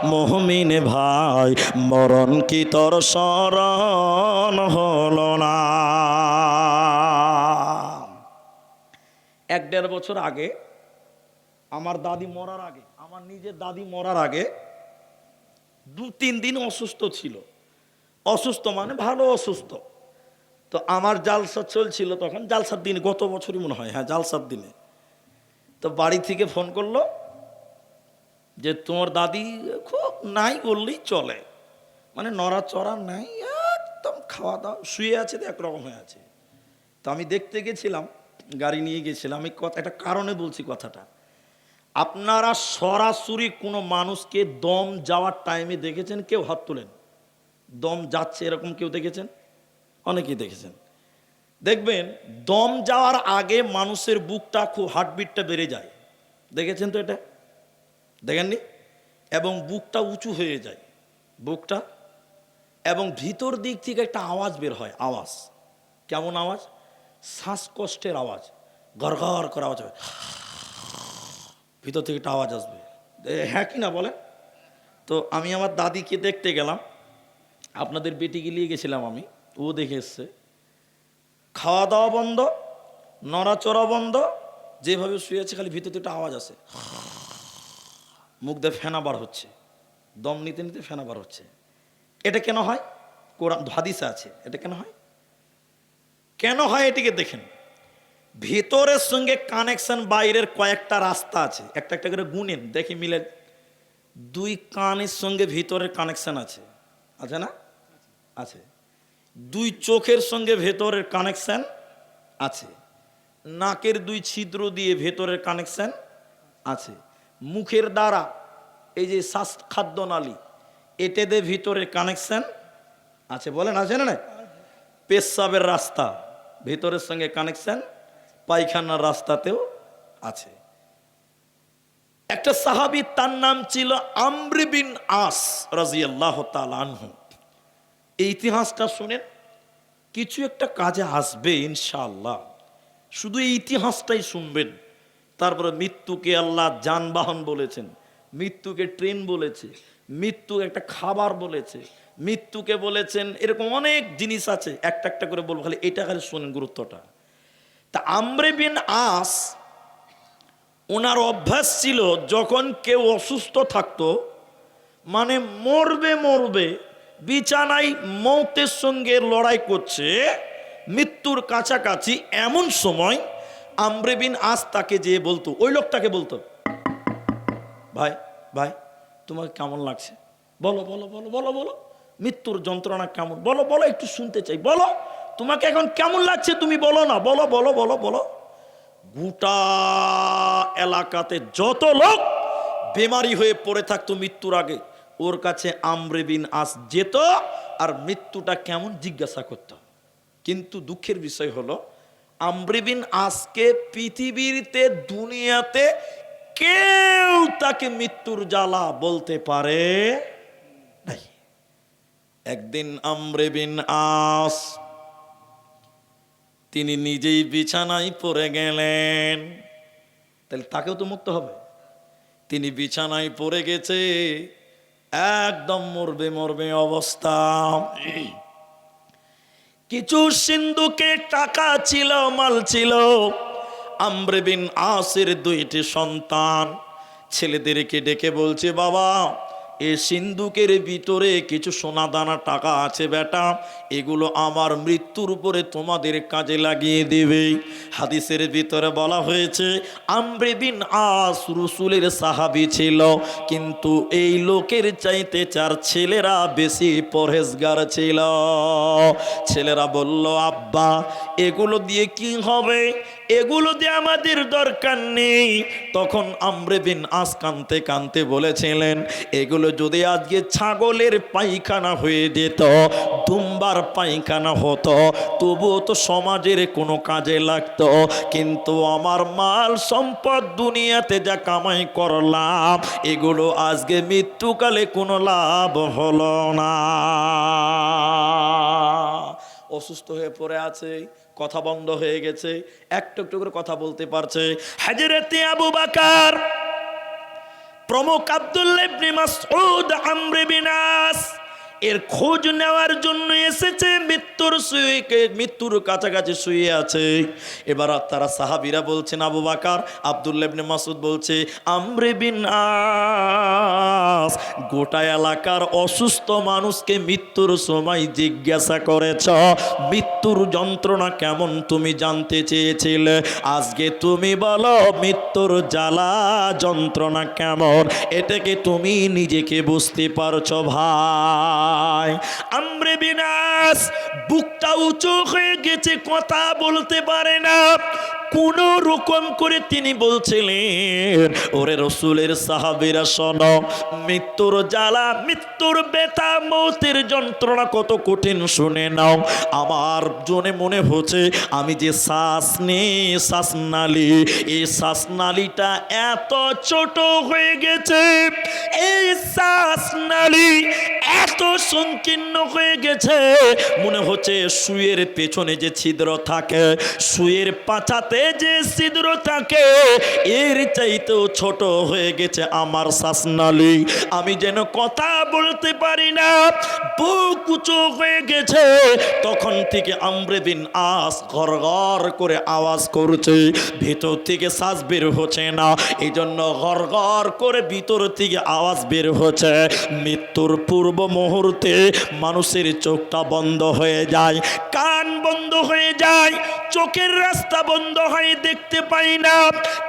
মুমিন ভাই, মরণ কি তোর স্মরণ হলো না। 1-1.5 বছর আগে আমার দাদি মরার আগে, আমার নিজের দাদি মরার আগে 2-3 দিন অসুস্থ ছিল, অসুস্থ মানে ভালো অসুস্থ। তো আমার জালসা চলছিল তখন, জালসার দিন, গত বছরই মনে হয়, হ্যাঁ জালসার দিনে। তো বাড়ি থেকে ফোন করলো যে তোমার দাদি খুব নাই বললেই চলে, মানে নড়াচড়া নাই, একদম খাওয়া দাওয়া, শুয়ে আছে তো একরকম হয়ে আছে। তো আমি দেখতে গেছিলাম, গাড়ি নিয়ে গেছিলাম। আমি একটা কারণে বলছি কথাটা, আপনারা সরাসরি কোনো মানুষকে দম যাওয়ার টাইমে দেখেছেন? কেউ হাত তোলেন। দম যাচ্ছে এরকম কেউ দেখেছেন? অনেকেই দেখেছেন। দেখবেন দম যাওয়ার আগে মানুষের বুকটা খুব হার্টবিটটা বেড়ে যায়, দেখেছেন তো এটা? দেখেননি? এবং বুকটা উঁচু হয়ে যায়, বুকটা, এবং ভিতর দিক থেকে একটা আওয়াজ বের হয়। আওয়াজ কেমন আওয়াজ? শ্বাসকষ্টের আওয়াজ, গড়গড় করে আওয়াজ হবে, ভিতর থেকে একটা আওয়াজ আসবে। হ্যাঁ কি না বলেন? তো আমি আমার দাদিকে দেখতে গেলাম, আপনাদের বেটিকে নিয়ে গেছিলাম আমি, ও দেখে এসছে। খাওয়া দাওয়া বন্ধ, নড়াচড়া বন্ধ, যেভাবে শুয়েছে খালি ভিতর থেকে একটা আওয়াজ আসে, মুখ দিয়ে ফেনা বার হচ্ছে, দম নিতে নিতে ফেনা বার হচ্ছে। এটা কেন হয়? কোরআন হাদিসে আছে। এটা কেন হয়? কেন হয় এটিকে দেখেন। ভিতরের সঙ্গে কানেকশন বাইরের কয়েকটা রাস্তা আছে, একটা একটা করে গুনেন দেখি মিলে। 2 কানের সঙ্গে ভিতরের কানেকশন আছে, আছে না? আছে। 2 চোখের সঙ্গে ভেতরের কানেকশন আছে, নাকের 2 ছিদ্র দিয়ে ভেতরের কানেকশন আছে, মুখের দ্বারা এই যে শ্বাস খাদ্যনালী এটাদের ভিতরের কানেকশন আছে। বলেন আছে না? পেশাবের রাস্তা ভিতরের সঙ্গে কানেকশন, পায়খানার রাস্তাতেও আছে। একটা সাহাবী, তার নাম ছিল আমর বিন আস রাদিয়াল্লাহু তাআলা আনহু। এই ইতিহাসটা শুনেন, কিছু একটা কাজে আসবে ইনশাআল্লাহ। শুধু এই ইতিহাসটাই শুনবেন। তারপরে মৃত্যুকে আল্লাহ যানবাহন বলেছেন, মৃত্যুকে ট্রেন বলেছে, মৃত্যু একটা খাবার বলেছে, মৃত্যুকে বলেছেন, এরকম অনেক জিনিস আছে, একটা একটা করে বলবো, খালি এটা খালি শোনেন গুরুত্বটা। তা আমরে বিন আস, ওনার অভ্যাস ছিল যখন কেউ অসুস্থ থাকতো, মানে মরবে মরবে, বিছানায় মৌতের সঙ্গে লড়াই করছে, মৃত্যুর কাছাকাছি, এমন সময় আমরে বিন আস তাকে যেয়ে বলতো, ওই লোকটাকে বলতো, ভাই ভাই তোমাকে কেমন লাগছে, বলো বলো বলো বলো বলো, মৃত্যুর যন্ত্রণা কেমন, বলো বলো, একটু শুনতে চাই, বলো তোমাকে এখন কেমন লাগছে, তুমি বলো না, বলো বলো বলো বলো। গোটা এলাকাতে যত লোক বেমারি হয়ে পড়ে থাকতো মৃত্যুর আগে, ওর কাছে আমরে বিন আস যেত আর মৃত্যুটা কেমন জিজ্ঞাসা করত। কিন্তু দুঃখের বিষয় হলো, আমরে বিন আসকে পৃথিবীতে, দুনিয়াতে কেউ তাকে মৃত্যুর জ্বালা বলতে পারে নাই। একদিন আমরে বিন আস তিনি নিজেই বিছানায় পড়ে গেলেন, তাহলে তাকেও তো মুক্ত হবে। তিনি বিছানায় পড়ে গেছে, একদম মরবে মরবে অবস্থা। কিছু সিন্ধুকে টাকা ছিল, মাল ছিল। আমরে বিন আসের দুইটি সন্তান ছেলেদেরকে ডেকে বলছে, বাবা এই সিন্ধুকের ভিতরে কিছু সোনা দানা টাকা আছে বেটা, এগুলো আমার মৃত্যুর উপরে তোমাদের কাজে লাগিয়ে দেবে। হাদিসের ভিতরে বলা হয়েছে আমরে বিন আস রাসূলের সাহাবী ছিল, কিন্তু এই লোকের চাইতে চার ছেলেরা বেশি পরহেজগার ছিল। ছেলেরা বলল, আব্বা এগুলো দিয়ে কি হবে, এগুলো দিয়ে আমাদের দরকার নেই। তখন আমরে বিন আস কানতে কানতে বলেছিলেন, এগুলো যদি আজকে ছাগলের পায়খানা হয়ে যেত, দুম্বার পায়খানা হতো, তবুও তো সমাজের কোনো কাজে লাগতো, কিন্তু আমার মাল সম্পদ দুনিয়াতে যা কামাই করলাম, এগুলো আজকে মৃত্যুকালে কোনো লাভ হলো না। অসুস্থ হয়ে পড়ে আছে, কথা বন্ধ হয়ে গেছে, একটু একটু করে কথা বলতে পারছে। হযরতে আবু বকর প্রমুখ আব্দুল্লাহ ইবনে মাসউদ আমরে বিন আস এর খোঁজ নেওয়ার জন্য এসেছে, মৃত্যুর কাছাকাছি শুয়ে আছে। এবার তারা সাহাবীরা বলছেন, আবু বকর, আব্দুল্লাহ ইবনে মাসউদ বলছে, আমরে বিন আস গোটা এলাকার অসুস্থ মানুষকে মৃত্যুর সময় জিজ্ঞাসা করেছ, মৃত্যুর যন্ত্রণা কেমন তুমি জানতে চেয়েছিলে, আজকে তুমি বলো মৃত্যুর জ্বালা যন্ত্রণা কেমন, এটাকে তুমি নিজেকে বুঝতে পারছো ভাই। আমরে বিন আস বুকটা উঁচু হয়ে গেছে, কথা বলতে পারে না। কোন রকম করে তিনি বলছিলেন, ওরে রসুলের সাহাবীরা শোনো, মৃত্যুর জ্বালা, মৃত্যুর ব্যথা, মৌতের যন্ত্রণা কত কঠিন শুনে নাও। আমার জন্য মনে হচ্ছে আমি যে শ্বাস নেই, শ্বাসনালী, এই শ্বাসনালীটা এত ছোট হয়ে গেছে, এই শ্বাসনালী এত সংকীর্ণ হয়ে গেছে, মনে হচ্ছে সুয়ের পেছনে যে ছিদ্র থাকে, সুয়ের পাছাতে যে ছিদ্র থাকে, এর চাইতেও ছোট হয়ে গেছে আমার শ্বাসনালী, আমি যেন কথা বলতে পারি না, বুক উঁচু হয়ে গেছে। তখন থেকে আমরে বিন আস ঘর ঘর করে আওয়াজ করছে, ভেতর থেকে শ্বাস বের হচ্ছে না, এই জন্য ঘর ঘর করে ভিতর থেকে আওয়াজ বের হচ্ছে। মৃত্যুর পূর্ব মুহূর্তে মানুষের চোখটা বন্ধ হয়ে যায়, কান বন্ধ হয়ে যায়, চোখের রাস্তা বন্ধ হয়, দেখতে পাই না,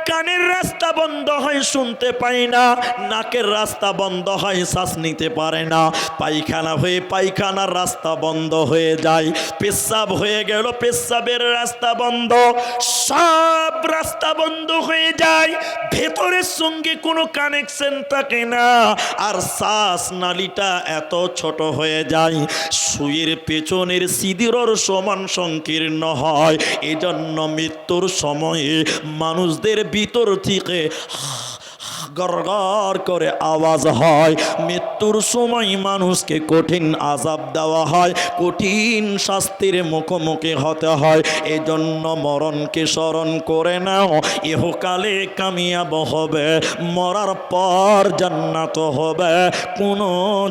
কানের রাস্তা বন্ধ হয়, শুনতে পাই না, নাকের রাস্তা বন্ধ হয়, শ্বাস নিতে পারে না, পায়খানা হয়ে পায়খানার রাস্তা বন্ধ হয়ে যায়, পেশাব হয়ে গেল, পেশাবের রাস্তা বন্ধ, সব রাস্তা বন্ধ হয়ে যায়, ভেতরের সঙ্গে কোনো কানেকশন থাকে না, আর শ্বাস নালীটা এত ছোট হয়ে যায়, সুয়ের পেছনের ছিদ্রর সমান সংকীর্ণ হয়। এজন্য মৃত্যুর সময়ে মানুষদের ভিতর থেকে গড়গড় করে আওয়াজ হয়। মৃত্যুর সময় মানুষকে কঠিন আযাব দেওয়া হয়, কঠিন শাস্তির মুখোমুখি হতে হয়। এজন্য মরণকে স্মরণ করে নাও, ইহকালে কামিয়াব হবে, মরার পর জান্নাত হবে, কোনো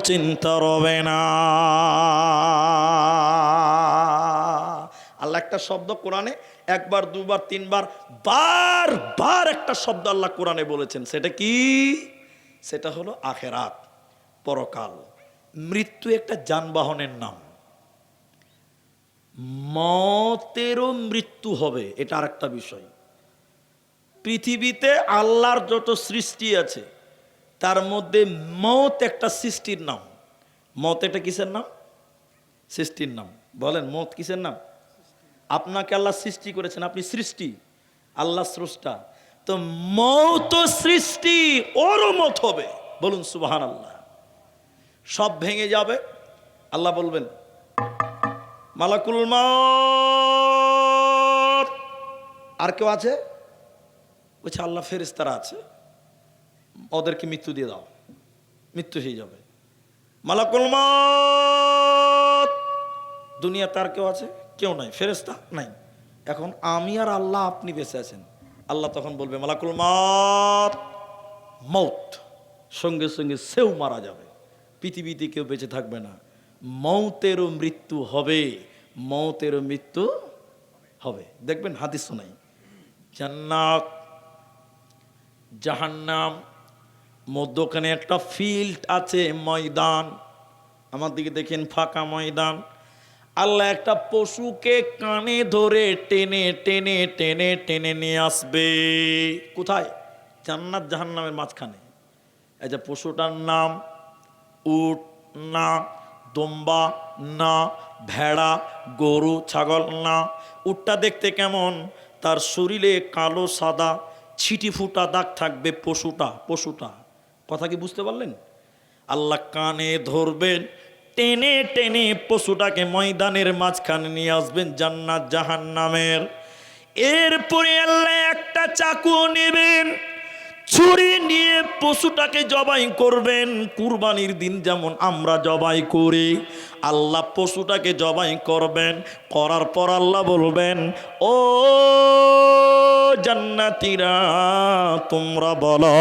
চিন্তা রবে না। আল্লাহ একটা শব্দ কোরআনে একবার, দুবার, তিনবার, বারবার একটা শব্দ আল্লাহ কোরআনে বলেছেন। সেটা কি? সেটা হলো আখেরাত, পরকাল। মৃত্যু একটা যানবাহনের নাম। মতেরও মৃত্যু হবে, এটা আরেকটা বিষয়। পৃথিবীতে আল্লাহর যত সৃষ্টি আছে তার মধ্যে মত একটা সৃষ্টির নাম। মত এটা কিসের নাম? সৃষ্টির নাম। বলেন, মত কিসের নাম? আপনাকে আল্লাহ সৃষ্টি করেছেন, আপনি সৃষ্টি, আল্লাহ স্রষ্টা। তো মত সৃষ্টি, ওরও মত হবে। বলুন সুবহানাল্লাহ। সব ভেঙে যাবে, আল্লাহ বলবেন মালাকুল মউত। আর কেউ আছে? বলছে আল্লাহ ফেরেশতারা আছে, ওদেরকে মৃত্যু দিয়ে দাও, মৃত্যু হয়ে যাবে। মালাকুল মউত। দুনিয়াতে আর কেউ আছে? কেউ নাই, ফেরেশতা নাই। এখন আমি আর আল্লাহ, আপনি বেঁচে আছেন। আল্লাহ তখন বলবে মালাকুল মউত, মৌত। সঙ্গে সঙ্গে সেও মারা যাবে, পৃথিবীতে কেউ বেঁচে থাকবে না। মৌতেরও মৃত্যু হবে, মৌতেরও মৃত্যু হবে। দেখবেন হাদিস শোনাই, জান্নাত জাহান্নাম, মধ্যখানে একটা ফিল্ড আছে, ময়দান। আমার দিকে দেখেন, ফাঁকা ময়দান। আল্লাহ একটা পশুকে কানে ধরে টেনে টেনে টেনে টেনে নিয়ে আসবে। কোথায়? জান্নাত জাহান্নামের মাঝখানে। এই যে পশুটার নাম উট না, দম্বা না, ভেড়া, গরু, ছাগল না। উটটা দেখতে কেমন? তার শরীরে কালো সাদা ছিটি ফুটা দাগ থাকবে। পশুটা কথা কি বুঝতে পারলেন? আল্লাহ কানে ধরবেন, টেনে টেনে পশুটাকে ময়দানের মাঝখানে নিয়ে আসবেন, জান্নাত জাহান্নামের। এরপরে আল্লাহ একটা চাকু নেবেন, ছুরি নিয়ে পশুটাকে জবাই করবেন। কুরবানির দিন যেমন আমরা জবাই করি, আল্লাহ পশুটাকে জবাই করবেন। করার পর আল্লাহ বলবেন, ও জান্নাতীরা, তোমরা বলো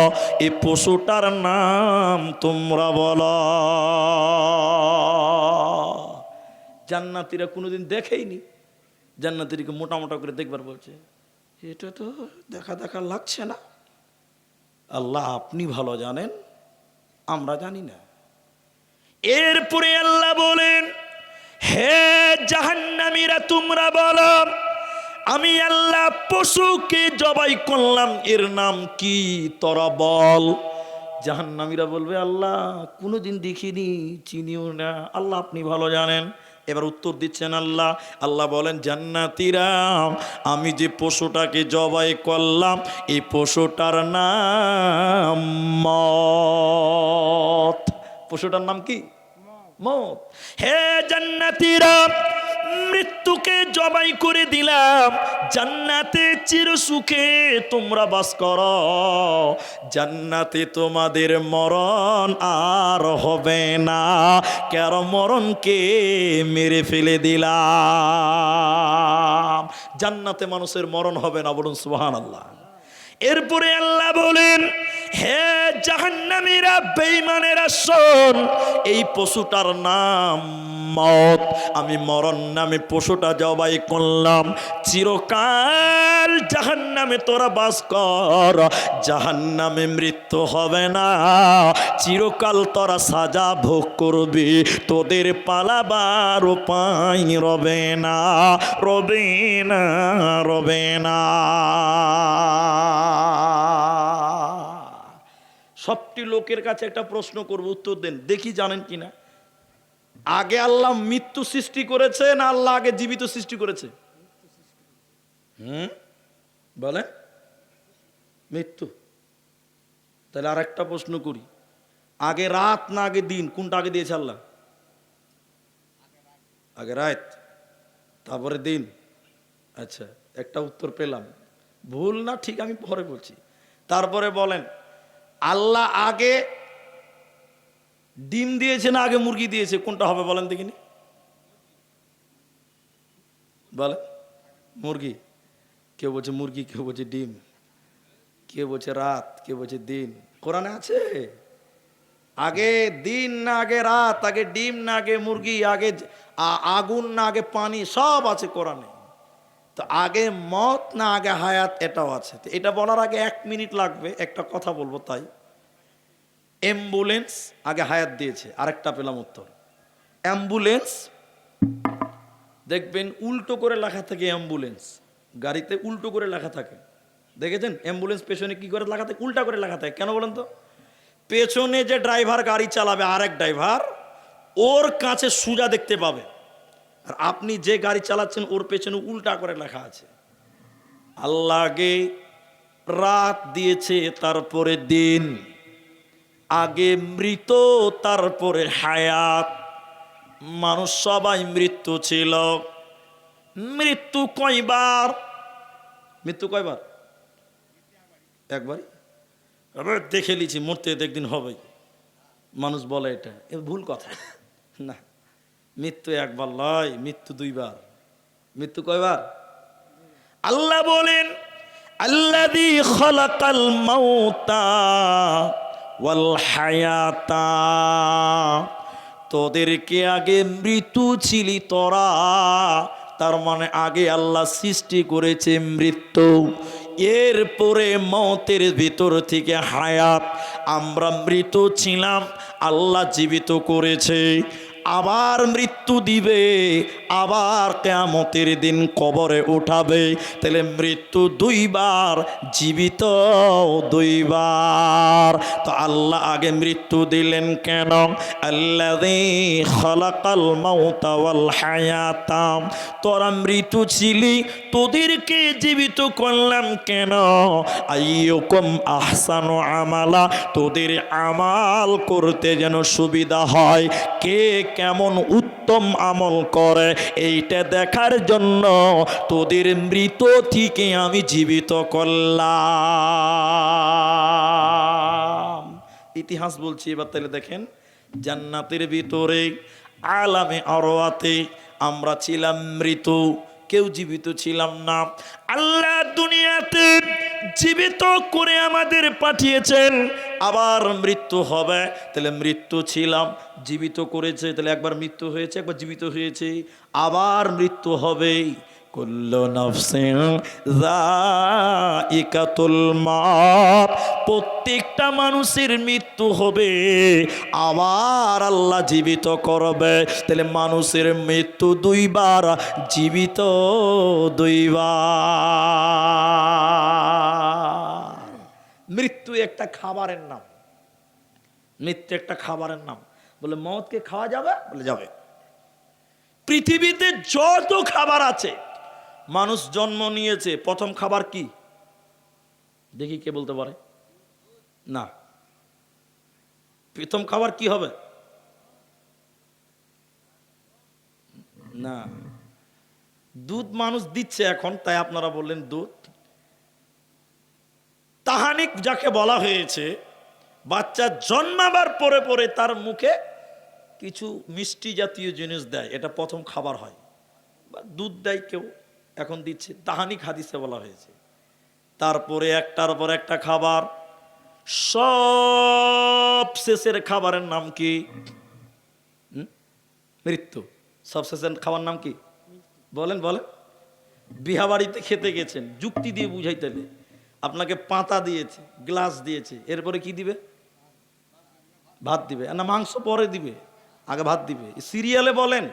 এই পশুটার নাম, তোমরা বলো। জান্নাতীরা কোনোদিন দেখেইনি। জান্নাতীকে মোটা মোটা করে দেখবার বলছে, এটা তো দেখা দেখা লাগছে না। আল্লাহ আপনি ভালো জানেন, আমরা জানি না। এরপরে আল্লাহ বলেন, হে জাহান্নামীরা, তোমরা বলো আমি আল্লাহ পশুকে জবাই করলাম, এর নাম কি? তোরা বল। জাহান্নামীরা বলবে, আল্লাহ কোনোদিন দেখিনি, চিনিও না। আল্লাহ আপনি ভালো জানেন। এবার উত্তর দিচ্ছেন আল্লাহ। আল্লাহ বলেন, জান্নাতীরা, আমি যে পশুটাকে জবাই করলাম এই পশুটার নাম মত। পশুটার নাম কি? মত। হে জান্নাতীরা, মৃত্যুকে জবাই করে দিলাম, জান্নাতে চিরসুখে তোমরা বাস করো, জান্নাতে তোমাদের মরণ আর হবে না। কেন মরণকে মেরে ফেলে দিলাম, জান্নাতে মানুষের মরণ হবে না। বলুন সুবহানাল্লাহ। এরপরে আল্লাহ বলেন, হে জাহান্নামীরা, বেঈমানেরা, শোন, এই পশুটার নাম মত। আমি মরণ নামে পশুটা জবাই করলাম, চিরকাল জাহান্নামে তোরা বাস কর, জাহান্নামে মৃত্যু হবে না, চিরকাল তোরা সাজা ভোগ করবি, তোদের পালাবার উপায় রবে না, রবে না, রবে না। সবটি লোকের কাছে একটা প্রশ্ন করব, উত্তর দেন, দেখি জানেন কিনা। আগে আল্লাহ মৃত্যু সৃষ্টি করেছে না আল্লাহ আগে জীবিত সৃষ্টি করেছে? বলে মৃত্যু। তাহলে আর একটা প্রশ্ন করি, আগে রাত না আগে দিন, কোনটা আগে দিয়েছে আল্লাহ? আগে রাত, তারপরে দিন। আচ্ছা, একটা উত্তর পেলাম। ভুল না ঠিক আমি পরে বলছি। তারপরে বলেন, আল্লাহ আগে ডিম দিয়েছে না আগে মুরগি দিয়েছে, কোনটা হবে বলেন দেখিনি? বলে মুরগি। কেউ বলছে মুরগি, কেউ বলছে ডিম, কেউ বলছে রাত, কেউ বলছে দিন। কোরআনে আছে আগে দিন না আগে রাত, আগে ডিম না আগে মুরগি, আগে আগুন না আগে পানি, সব আছে কোরআনে। তো আগে মত না আগে হায়াত, এটাও আছে। তো এটা বলার আগে 1 মিনিট লাগবে, একটা কথা বলবো তাই। অ্যাম্বুলেন্স আগে হায়াত দিয়েছে, আরেকটা পেলাম উত্তর। অ্যাম্বুলেন্স দেখবেন উল্টো করে লেখা থাকে, অ্যাম্বুলেন্স গাড়িতে উল্টো করে লেখা থাকে, দেখেছেন? অ্যাম্বুলেন্স পেছনে কি করে লেখা থাকে? উল্টা করে লেখা থাকে। কেন বলেন তো? পেছনে যে ড্রাইভার গাড়ি চালাবে, আরেক ড্রাইভার, ওর কাছে সোজা দেখতে পাবে, আর আপনি যে গাড়ি চালাচ্ছেন ওর পেছনে উল্টা করে লেখা আছে। আল্লাহ আগে রাত দিয়েছে, তারপরে দিন, আগে মৃত তারপরে হায়াত। মানুষ সবাই মৃত্যু ছিল। মৃত্যু কয়বার? মৃত্যু কয়বার? একবার। দেখে লিছি মরতে একদিন হবে, মানুষ বলে এটা, এ ভুল কথা। না, মৃত্যু একবার লয়, মৃত্যু 2 বার। মৃত্যু কয়বার? আল্লাহ বলেন আল্লাযী খালাকাল মাউতা ওয়াল হায়াতা, তোদেরকে আগে মৃত্যু ছিলি তোরা, তার মানে আগে আল্লাহ সৃষ্টি করেছে মৃত্যু, এরপরে মতের ভিতর থেকে হায়াত। আমরা মৃত ছিলাম, আল্লাহ জীবিত করেছে, আবার মৃত্যু দিবে, আবার কিয়ামতের দিন কবরে উঠাবে। তাহলে মৃত্যু 2 বার, জীবিত 2 বার। তো আল্লাহ আগে মৃত্যু দিলেন কেন? আল্লাযী খালাকাল মাউতা ওয়াল হায়াতা, তোরা মৃত ছিলি, তোদেরকে জীবিত করলাম কেন? আইয়ুকুম আহসানু আমালা, তোদের আমাল করতে যেন সুবিধা হয়, কে কেমন উত্তম আমল করে এইটা দেখার জন্য তোদের মৃত থেকে আমি জীবিত করলাম। ইতিহাস বলছি এবার, তাহলে দেখেন, জান্নাতের ভিতরে আলামে আরওয়াতে আমরা ছিলাম মৃত, কেউ জীবিত ছিলাম না। আল্লাহ দুনিয়াতে জীবিত করে আমাদের পাঠিয়েছেন, আবার মৃত্যু হবে। তাহলে মৃত্যু ছিলাম, জীবিত করেছে, তাহলে একবার মৃত্যু হয়েছে, একবার জীবিত হয়েছে, আবার মৃত্যু হবে। কুল্লু নাফসিন যায়িকাতুল মাউত, প্রত্যেকটা মানুষের মৃত্যু হবে, আবার আল্লাহ জীবিত করবে। তাহলে মানুষের মৃত্যু 2 বার, জীবিত 2 বার। মৃত্যু একটা খাবারের নাম, মৃত্যু একটা খাবারের নাম। বলে মওতকে খাওয়া যাবে? বলে যাবে। পৃথিবীতে যত খাবার আছে, মানুষ জন্ম নিয়েছে, প্রথম খাবার কি দেখি, কে বলতে পারে? না, প্রথম খাবার কি হবে? না, দুধ মানুষ দিচ্ছে এখন, তাই আপনারা বললেন দুধ। তাহানিক যাকে বলা হয়েছে, বাচ্চা জন্মাবার পরে পরে তার মুখে কিছু মিষ্টি জাতীয় জিনিস দেয়, এটা প্রথম খাবার হয়। বা দুধ দেয় কেউ, এখন দিচ্ছে, তাহানিক হাদিসে বলা হয়েছে। তারপরে একটার পর একটা খাবার, সব শেষের খাবারের নাম কি? মৃত্যু। সব শেষের খাবার নাম কি? বলেন বলেন। বিয়া বাড়িতে খেতে গেছেন, যুক্তি দিয়ে বুঝাইতে, আপনাকে পাতা দিয়েছে, গ্লাস দিয়েছে, এরপরে কি দিবে? ভাত দিবে। না, মাংস পরে দিবে, আগে ভাত দিবে। সিরিয়ালে বলেন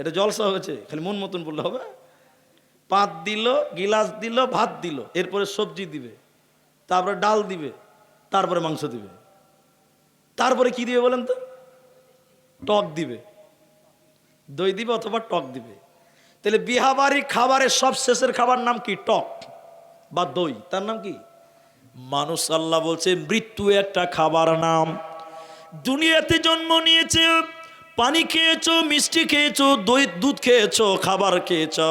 এটা জলসা হয়েছে, খালি মন মতন বললে হবে? পাত দিল, গিলাস দিল, ভাত দিল, এরপরে সবজি দিবে, তারপরে ডাল দিবে, তারপরে মাংস দিবে, তারপরে কি দিবে বলেন তো? টক দিবে, দই দিবে অথবা টক দিবে। তাহলে বিহাবাড়ির খাবারের সব শেষের খাবার নাম কি? টক বা দই, তার নাম কি? মানুষ। আল্লাহ বলছে মৃত্যু একটা খাবার নাম। দুনিয়াতে জন্ম নিয়েছে, পানি খেয়েছো, মিষ্টি খেয়েছো, দুধ খেয়েছো, খাবার খেয়েছো,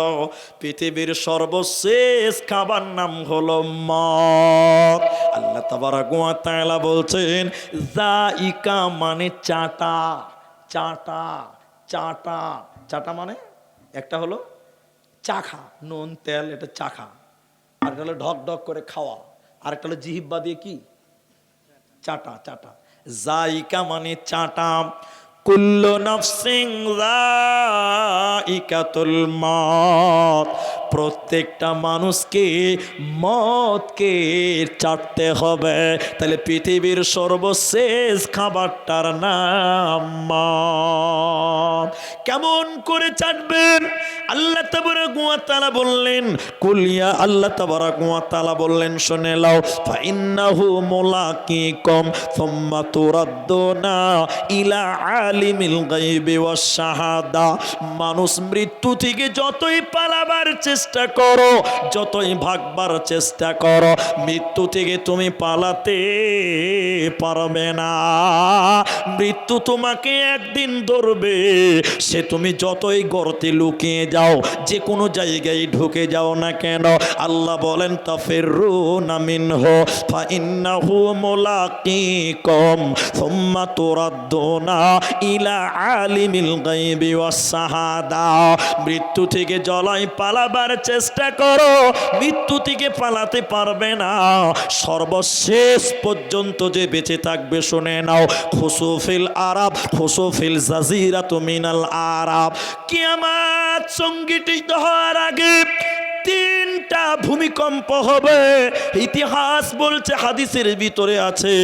পৃথিবীর সর্বশেষ খাবার নাম হলো মত। আল্লাহ তাবারাক ওয়া তাআলা বলছেন যাইকা মানে চাটা, চাটা, চাটা, চাটা মানে একটা হলো চাখা, নুন তেল, এটা চাখা। আর একটা হলো ঢক ঢক করে খাওয়া, আর একটা হলো জিহিব্বা দিয়ে কি চাটা, চাটা। যাইকা মানে চাটা। কুল্লু নাফসিন যাইকাতুল মউত, প্রত্যেকটা মানুষকে মতকে চাটতে হবে। তাহলে পৃথিবীর সর্বশেষ খাবারটার নাম মত। কেমন করে চাটবেন? আল্লাহ তাবারাক ওয়া তাআলা বললেন কুলিয়া, আল্লাহ তাবারাক ওয়া তাআলা বললেন শুনে লাও, ফা ইন্নাহু মুলাকিকুম সুম্মা তুরাদ্দুনা ইলা আলিমিল গায়বি ওয়াশ শাহাদা। মানুষ মৃত্যু থেকে যতই পালাবার চেষ্টা করো, যতই ভাগবার চেষ্টা করো, মৃত্যু থেকে তুমি পালাতে পারবে না। মৃত্যু তোমাকে একদিন ধরবে। সে তুমি যতই গর্তে লুকিয়ে যাও, যে কোনো জায়গায় ঢুকে যাও না কেন, আল্লাহ বলেন তাফিরুনা মিনহু ফা ইন্নাহু মুলাকিকুম সুম্মা তুরাদ্দুনা ইলা আলিমিল গায়বি ওয়াস শাহাদা। মৃত্যু থেকে জলাই পালাবার চেষ্টা করো, মৃত্যু থেকে পালাতে পারবে না। সর্বশেষ পর্যন্ত যে বেঁচে থাকবে শুনে নাও, খুসুফিল আরাব, খুসুফিল জাজিরাতু মিনাল আরাব। কিয়ামত সংগঠিত হওয়ার আগে তিনটা ভূমিকম্প হবে। ইতিহাস বলছে, হাদিসের ভিতরে আছে,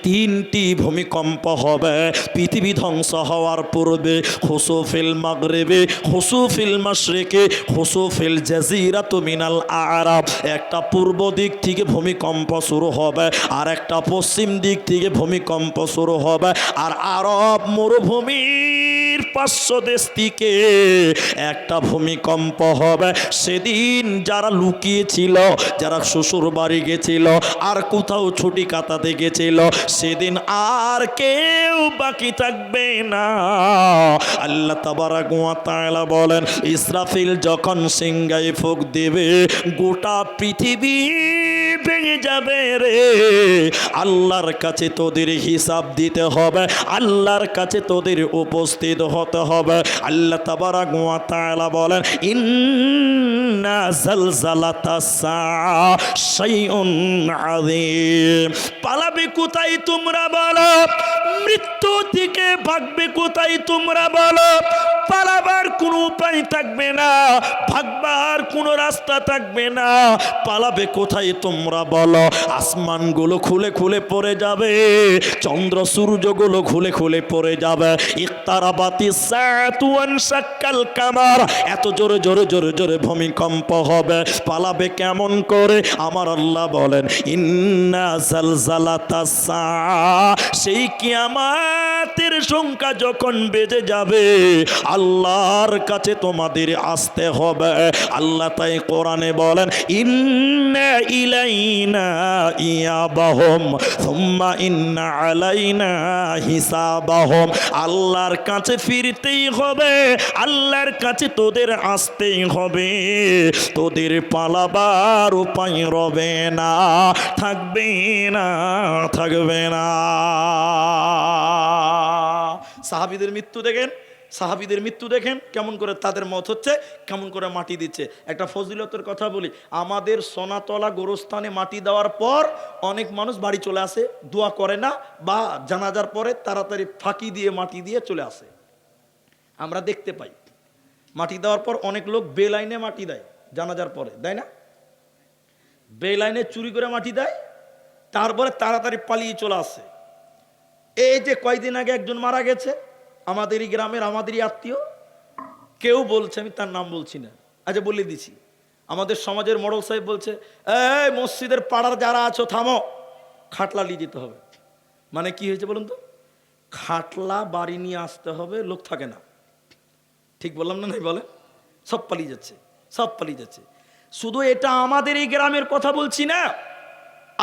তিনটি ভূমিকম্প হবে পৃথিবী ধ্বংস হওয়ার পূর্বে। খুসুফিল মাগরিবে, খুসুফিল মাশরিকে, খুসুফিল জাজিরাতু মিনাল আরাব। একটা পূর্ব দিক থেকে ভূমিকম্প শুরু হবে, আর একটা পশ্চিম দিক থেকে ভূমিকম্প শুরু হবে। আর আরব মরুভূমির পার্শ্বদেশ থেকে একটা ভূমিকম্প হবে। সেদিন যারা লুকিয়েছিল, যারা শ্বশুর বাড়ি গেছিল, আর কোথাও ছুটি কাটাতে গেছিল, সেদিন আর কেউ বাকি থাকবে না। আল্লাহ তাবারাক ওয়া তাআলা বলেন, ইসরাফিল যখন সিংহায় ফুঁক দেবে, গোটা পৃথিবী ভেঙে যাবে রে। আল্লাহর কাছে তোদের হিসাব দিতে হবে, আল্লাহর কাছে তোদের উপস্থিত হতে হবে। আল্লাহ তাবারাক ওয়া তাআলা বলেন, ইন্না জালজালাতাস সাআ শাইউন আযীম। পালাবে কোথায় তোমরা বলো? মৃত্যু থেকে ভাগবে কোথায় তোমরা বলো? পালাবার কোনো উপায় থাকবে না, ভাগবার কোনো রাস্তা থাকবে না। পালাবে কোথায় তোমরা বলো? আসমানগুলো খুলে খুলে পড়ে যাবে, চন্দ্র সূর্যগুলো খুলে খুলে পড়ে যাবে। ইকতারাবাতিস সাআতু ওয়ানশাক্কাল কামার। এত জোরে জোরে জোরে জোরে ভূমিকম্প হবে। পালাবে কেমন করে? আমার আল্লাহ বলেন, ইন্না জালজালাতাস সাআ। সেই কিয়ামতের সংখ্যা যখন বেজে যাবে, আল্লাহর কাছে তোমাদের আসতে হবে। আল্লাহ তাই কোরআনে বলেন, ইন্না ইলাইনা ইয়াবাহুম সুম্মা ইন্না আলাইনা হিসাবাহুম। আল্লাহর কাছে ফিরতেই হবে, আল্লাহর কাছে তোদের আসতেই হবে। তোদের পালাবার উপায় রবে না, থাকবে না, থাকবে না। সাহাবীদের মৃত্যু দেখেন, সাহাবীদের মৃত্যু দেখেন কেমন করে তাদের মত হচ্ছে, কেমন করে মাটি দিচ্ছে। একটা ফজিলতের কথা বলি, আমাদের সোনাতলা গোরস্থানে মাটি দেওয়ার পর অনেক মানুষ বাড়ি চলে আসে, দোয়া করে না, বা জানাজার পরে তাড়াতাড়ি ফাঁকি দিয়ে মাটি দিয়ে চলে আসে। আমরা দেখতে পাই মাটি দেওয়ার পর অনেক লোক বেলাইনে মাটি দেয়, জানাজার পরে দেয় না, বেলাইনে চুরি করে মাটি দেয়, তারপরে তাড়াতাড়ি পালিয়ে চলে আসে। এই যে কয়দিন আগে একজন মারা গেছে আমাদেরই গ্রামের, আমাদেরই আত্মীয়, কেউ বলছে, আমি তার নাম বলছি না, আচ্ছা বলে দিছি, আমাদের সমাজের মোড়ল সাহেব বলছে, এই মসজিদের পাড়ার যারা আছো থামো, খাটলা নিয়ে যেতে হবে। মানে কি হয়েছে বলুন তো? খাটলা বাড়ি নিয়ে আসতে হবে, লোক থাকে না। ঠিক বললাম না? নাই বলে, সব পালিয়ে যাচ্ছে, সব পালিয়ে যাচ্ছে। শুধু এটা আমাদের এই গ্রামের কথা বলছি না,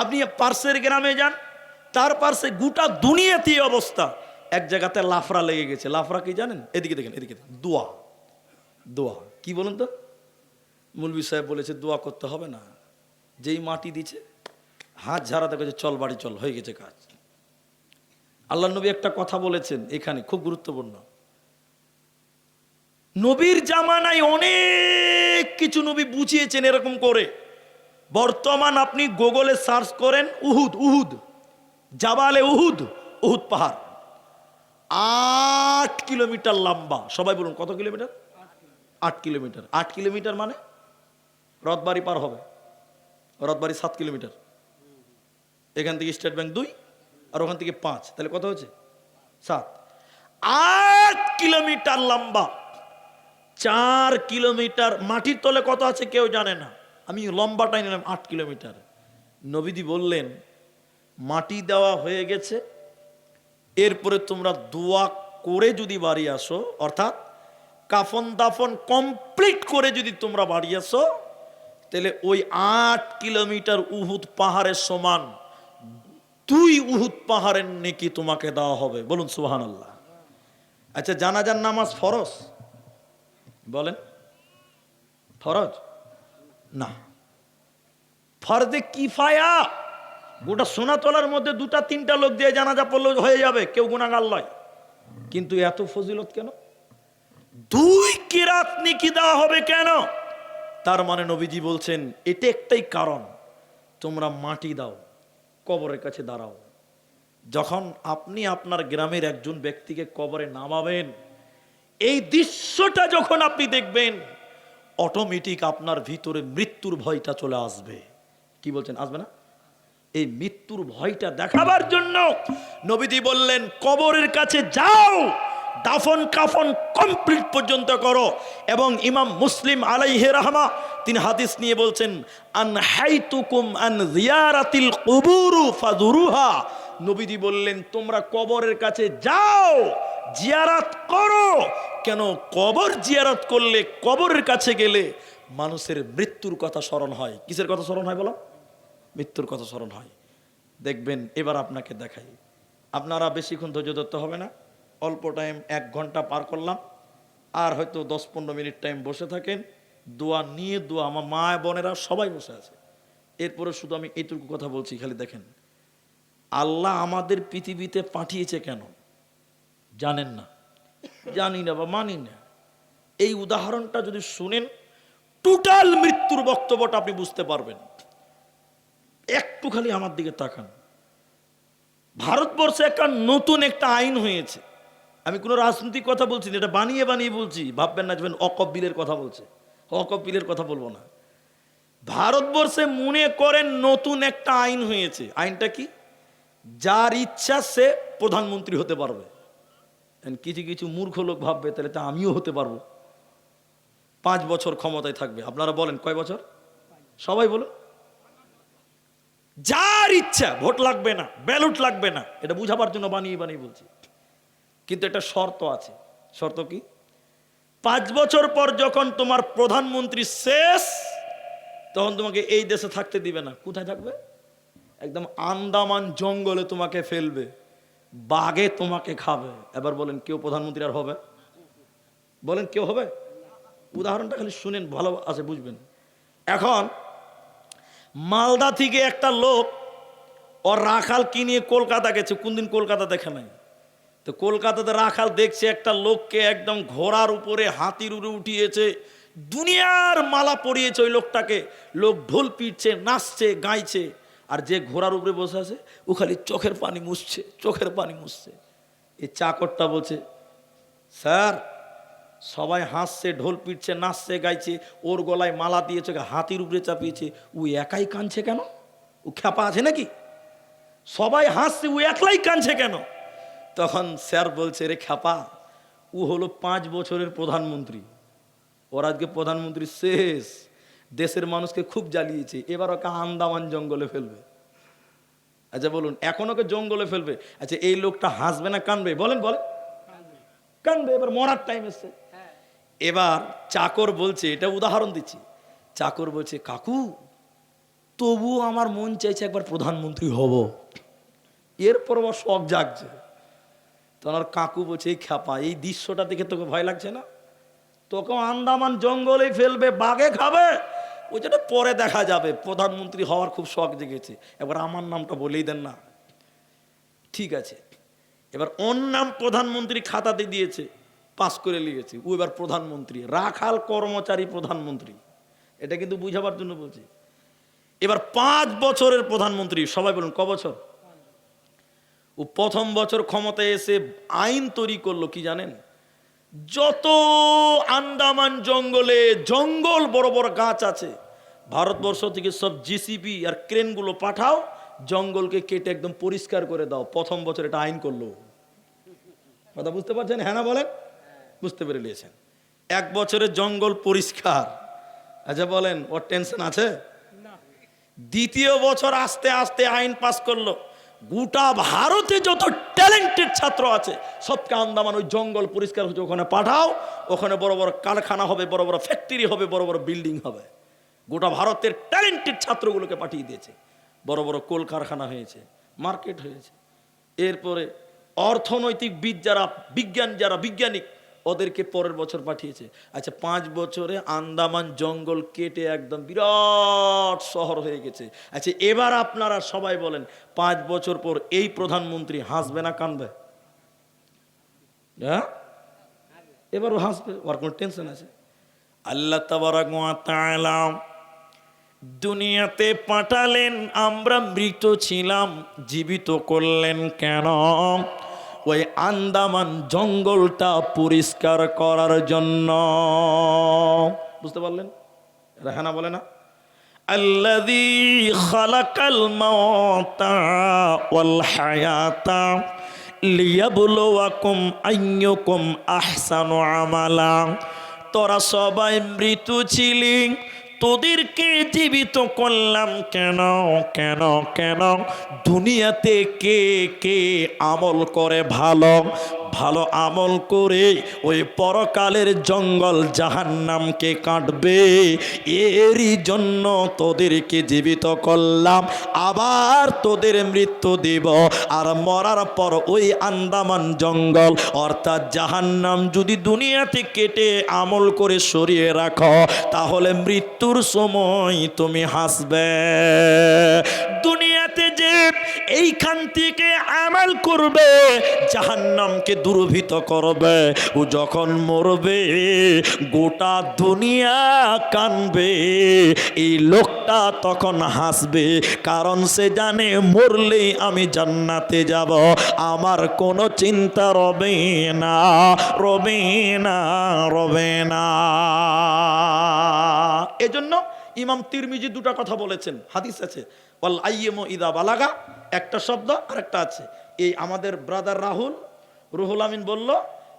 আপনি পার্শ্বের গ্রামে যান, তার পার্শ্বে গোটা দুনিয়াতে অবস্থা। এক জায়গাতে লাফড়া লেগে গেছে। লাফড়া কি জানেন? এদিকে দেখেন, এদিকে দেখেন, দোয়া। দোয়া কি বলুন তো? মৌলভী সাহেব বলেছে দোয়া করতে হবে না, যেই মাটি দিচ্ছে হাত ঝাড়াতে গেছে, চল বাড়ি চল, হয়ে গেছে কাজ। আল্লাহ নবী একটা কথা বলেছেন এখানে, খুব গুরুত্বপূর্ণ। নবীর জামানায় অনেক কিছু নবী বুঝিয়েছেন এরকম করে। বর্তমান আপনি গুগলে সার্চ করেন, উহুদ, উহুদ, জাবালে উহুদ, উহুদ পাহাড় 8 কিলোমিটার লম্বা। সবাই বলুন কত কিলোমিটার? 8 কিলোমিটার। 8 কিলোমিটার মানে রথবাড়ি পার হবে। রথবাড়ি 7 কিলোমিটার, এখান থেকে স্টেট ব্যাংক 2 আর ওখান থেকে 5, তাহলে কত হচ্ছে? 7। 8 কিলোমিটার লম্বা। 4 কিলোমিটার মাটির তলে কত আছে কেউ জানে না, আমি লম্বাটাই নিলাম 8 কিলোমিটার। নবীজি বললেন মাটি দেওয়া হয়ে গেছে, এরপরে তোমরা দোয়া করে যদি বাড়ি আসো, অর্থাৎ কাফন দাফন কমপ্লিট করে যদি তোমরা বাড়ি আসো, তাহলে ওই 8 কিলোমিটার উহুদ পাহাড়ের সমান 2 উহুদ পাহাড়ের নেকি তোমাকে দেওয়া হবে। বলুন সুবহানাল্লাহ। আচ্ছা, জানাজার নামাজ ফরজ? বলেন ফরজ না, ফরজে কিফায়া। গোটা সোনা তলার মধ্যে 2-3টা লোক দিয়ে জানাজা পড়লে হয়ে যাবে, কেউ গুনাহগার নয়। কিন্তু এত ফজিলত কেন? 2 কিরাত নেকি দেওয়া হবে কেন? তার মানে নবীজি বলছেন এটা একটাই কারণ, তোমরা মাটি দাও, কবরের কাছে দাঁড়াও। যখন আপনি আপনার গ্রামের একজন ব্যক্তিকে কবরে নামাবেন, এই দৃশ্যটা যখন আপনি দেখবেন, অটোমেটিক আপনার ভিতরে মৃত্যুর ভয়টা চলে আসবে। কি বলছেন, আসবে না? এই মৃত্যুর ভয়টা দেখাবার জন্য নবীজি বললেন কবরের কাছে যাও, দাফন কাফন কমপ্লিট পর্যন্ত করো। এবং ইমাম মুসলিম আলাইহি রাহমা তিনি হাদিস নিয়ে বলছেন, আন হাইতুকুম আন জিয়ারাতিল কুবুর ফাজুরুহা। নবীজি বললেন তোমরা কবরের কাছে যাও, জিয়ারত করো। কেন? কবর জিয়ারত করলে, কবরের কাছে গেলে মানুষের মৃত্যুর কথা স্মরণ হয়। কিসের কথা স্মরণ হয় বলো? মৃত্যুর কথা স্মরণ হয়। দেখবেন, এবার আপনাকে দেখাই, আপনারা বেশিক্ষণ ধৈর্য ধরতে হবে না, অল্প টাইম, 1 ঘন্টা পার করলাম, আর হয়তো 10-15 মিনিট টাইম বসে থাকেন, দোয়া নিয়ে দোয়া। আমার মা বোনেরা সবাই বসে আছে, এরপরে শুধু আমি এইটুকু কথা বলছি, খালি দেখেন আল্লাহ আমাদের পৃথিবীতে পাঠিয়েছে কেন জানেন না? জানি না বা মানি না। এই উদাহরণটা যদি শুনেন, টোটাল মৃত্যুর বক্তব্যটা আপনি বুঝতে পারবেন। একটু খালি আমার দিকে তাকান। ভারতবর্ষে একটা নতুন একটা আইন হয়েছে, আমি কোনো রাজনৈতিক কথা বলছি না, এটা বানিয়ে বানিয়ে বলছি, ভাববেন না যাবেন অকপ বিলের কথা বলছে, অকপ বিলের কথা বলবো না। ভারতবর্ষে মনে করেন নতুন একটা আইন হয়েছে। আইনটা কি? যার ইচ্ছা সে প্রধানমন্ত্রী হতে পারবে। কিছু কিছু মূর্খ লোক ভাববে তাহলে তো আমিও হতে পারবো। 5 বছর ক্ষমতায় থাকবে। আপনারা বলেন কয় বছর? সবাই বলুন। যার ইচ্ছা, ভোট লাগবে না, ব্যালট লাগবে না, এটা বুঝাবার জন্য বানিয়ে বানিয়ে বলছি। কিন্তু একটা শর্ত আছে। শর্ত কি? 5 বছর পর যখন তোমার প্রধানমন্ত্রী শেষ, তখন তোমাকে এই দেশে থাকতে দিবে না। কোথায় থাকবে? একদম আন্দামান জঙ্গলে তোমাকে ফেলবে, বাঘে তোমাকে খাবে। এবার বলেন কেউ প্রধানমন্ত্রী আর হবে? বলেন কেউ হবে? উদাহরণটা খালি শুনেন, ভালো আছে বুঝবেন। এখন মালদা থেকে একটা লোক ওর রাখাল কিনিয়ে কলকাতা গেছে, কোনদিন কলকাতা দেখে নাই। তো কলকাতাতে রাখাল দেখছে একটা লোককে একদম ঘোড়ার উপরে, হাতির উপরে উঠিয়েছে, দুনিয়ার মালা পরিয়েছে ওই লোকটাকে। লোক ঢোল পিটছে, নাচছে, গাইছে, আর যে ঘোড়ার উপরে বসে আছে ও খালি চোখের পানি মুছছে, চোখের পানি মুছছে। এই চাকরটা বলছে, স্যার সবাই হাসছে, ঢোল পিটছে, নাচছে, গাইছে, ওর গলায় মালা দিয়েছে, হাতির উপরে চাপিয়েছে, ও একাই কাঁদছে কেন? ও খ্যাপা আছে নাকি? সবাই হাসছে, ও একলাই কাঁদছে কেন? তখন স্যার বলছে, রে খ্যাপা, ও হলো 5 বছরের প্রধানমন্ত্রী, ওর আজকে প্রধানমন্ত্রী শেষ, দেশের মানুষকে খুব জ্বালিয়েছে, এবার ওকে আন্দামান জঙ্গলে ফেলবে। আচ্ছা বলুন, এখন ওকে জঙ্গলে ফেলবে, আচ্ছা এই লোকটা হাসবে না কানবে? বলেন বলেন। কানবে। এবার মরার টাইম এসছে। এবার চাকর বলছে, এটা উদাহরণ দিচ্ছি, চাকর বলছে, কাকু তবু আমার মন চাইছে একবার প্রধানমন্ত্রী হব। এরপর আমার শখ জাগছে। তোমার কাকু বলছে, এই খ্যাপা, এই দৃশ্যটা দেখে তোকে ভয় লাগছে না? তোকে আন্দামান জঙ্গলে ফেলবে, বাঘে খাবে, ওই যেটা পরে দেখা যাবে, প্রধানমন্ত্রী হওয়ার খুব শখ জেগেছে, এবার আমার নামটা বলেই দেন না, ঠিক আছে। এবার ওর নাম প্রধানমন্ত্রী খাতাতে দিয়েছে, পাস করে লিখেছে, ও এবার প্রধানমন্ত্রী, রাখাল কর্মচারী প্রধানমন্ত্রী, এটা কিন্তু বুঝাবার জন্য বলছি। এবার 5 বছরের প্রধানমন্ত্রী, সবাই বলুন ক বছর? ও প্রথম বছর ক্ষমতায় এসে আইন তৈরি করলো কি জানেন? যত আন্দামান জঙ্গলে জঙ্গল বড় বড় গাছ আছে, ভারতবর্ষ থেকে সব জিসিবি আর ক্রেনগুলো পাঠাও, জঙ্গলকে কেটে একদম পরিষ্কার করে দাও। প্রথম বছর এটা আইন করলো। কথা বুঝতে পারছেন? হ্যাঁ না বলেন? বুঝতে পেরে নিয়েছেন। 1 বছরের জঙ্গল পরিষ্কার। আচ্ছা বলেন, ওর টেনশন আছে? দ্বিতীয় বছর আস্তে আস্তে আইন পাস করলো, গোটা ভারতে যত ট্যালেন্টেড ছাত্র আছে সবকে আন্দামান ওই জঙ্গল পরিষ্কার হচ্ছে ওখানে পাঠাও, ওখানে বড় বড় কারখানা হবে, বড় বড় ফ্যাক্টরি হবে, বড় বড় বিল্ডিং হবে। গোটা ভারতের ট্যালেন্টেড ছাত্রগুলোকে পাঠিয়ে দিয়েছে, বড় বড় কলকারখানা হয়েছে, মার্কেট হয়েছে। এরপরে অর্থনৈতিকবিদ যারা, বিজ্ঞানিক ওদেরকে পরের বছর পাঠিয়েছে। আচ্ছা 5 বছরে আন্দামান জঙ্গল কেটে একদম বিরাট শহর হয়ে গেছে। আচ্ছা এবার আপনারা সবাই বলেন, 5 বছর পর এই প্রধানমন্ত্রী হাসবে না কাঁদবে? হ্যাঁ, এবারও হাসবে, ওর কোনো টেনশন আছে? আল্লাহ তাবারাক ওয়া তাআলা দুনিয়াতে পাঠালেন, আমরা মৃত ছিলাম, জীবিত করলেন কেন? ওই আন্দামান জঙ্গলটা পরিষ্কার করার জন্য। বুঝতে পারলেন? রেহানা বলে না, আল্লাযী খালাকাল মাউতা ওয়াল হায়াতা লিয়াবলুয়াকুম আইয়ুকুম আহসানু আমালা। তোরা সবাই মৃত ছিলি, তোদেরকে জীবিত করলাম কেন? কেন কেন? দুনিয়াতে কে কে আমল করে ভালো, ভালো আমল করে ওই পরকালের জঙ্গল জাহান্নামকে কাটবে, এরই জন্য তোদেরকে জীবিত করলাম, আবার তোদের মৃত্যু দিব। আর মরার পর ওই আন্দামান জঙ্গল অর্থাৎ জাহান্নাম যদি দুনিয়াতে কেটে আমল করে সরিয়ে রাখো, তাহলে মৃত্যুর সময় তুমি হাসবে। দুনিয়াতে যে এইখান থেকে আমল করবে, জাহান্নামকে দুর্ভীত করবে, ও যখন মরবে গোটা দুনিয়া কানবে, এই লোকটা তখন হাসবে, কারণ সে জানে মরলেই আমি জান্নাতে যাব, আমার কোনো চিন্তা রবে না, রবে না, রবে না। এজন্য ইমাম তিরমিজি 2টা কথা বলেছেন, হাদিস আছে, ওয়াল আইয়িমু ইদা বালাগা, একটা শব্দ আর একটা আছে। এই আমাদের ব্রাদার রুহুল আমিন বলল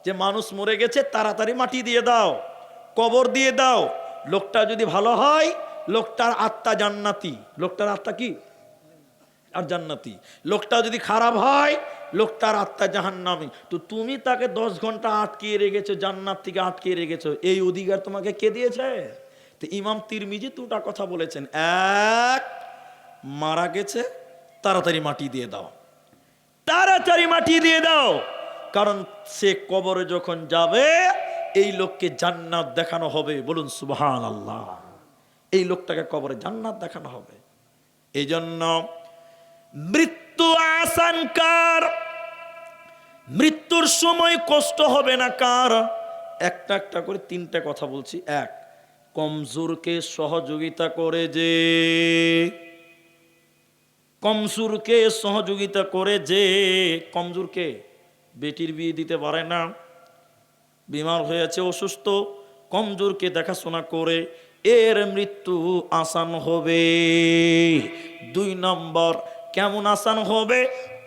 যে মানুষ মরে গেছে, তাড়াতাড়ি মাটি দিয়ে দাও, কবর দিয়ে দাও। লোকটা যদি ভালো হয়, লোকটার আত্মা জান্নাতি। লোকটার আত্মা কি? আর জান্নাতি। লোকটা যদি খারাপ হয়, লোকটার আত্মা জাহান্নামী। তো তুমি তাকে 10 ঘন্টা আটকিয়ে রেখেছো, জান্নাত থেকে আটকিয়ে রেখেছো, এই অধিকার তোমাকে কে দিয়েছে? তো ইমাম তিরমিজি 2টা কথা বলেছেন। এক, মারা গেছে, তাড়াতাড়ি মাটি দিয়ে দাও, তাড়াতাড়ি মাটি দিয়ে দাও, কারণ সে কবরে যখন যাবে এই লোককে জান্নাত দেখানো হবে। বলুন সুবহানাল্লাহ। এই লোকটাকে কবরে জান্নাত দেখানো হবে। এই জন্য মৃত্যু আসান কার? মৃত্যুর সময় কষ্ট হবে না কার? একটা একটা করে 3টে কথা বলছি। এক, কমজোরকে সহযোগিতা করে যে, কমজোরকে সহযোগিতা করে যে, কমজোরকে বেটির বিয়ে দিতে পারে না, বিমার হয়েছে, অসুস্থ, কমজোরকে দেখাশোনা করে এর মৃত্যু আসান হবে। 2 নম্বর, কেমন আসান হবে?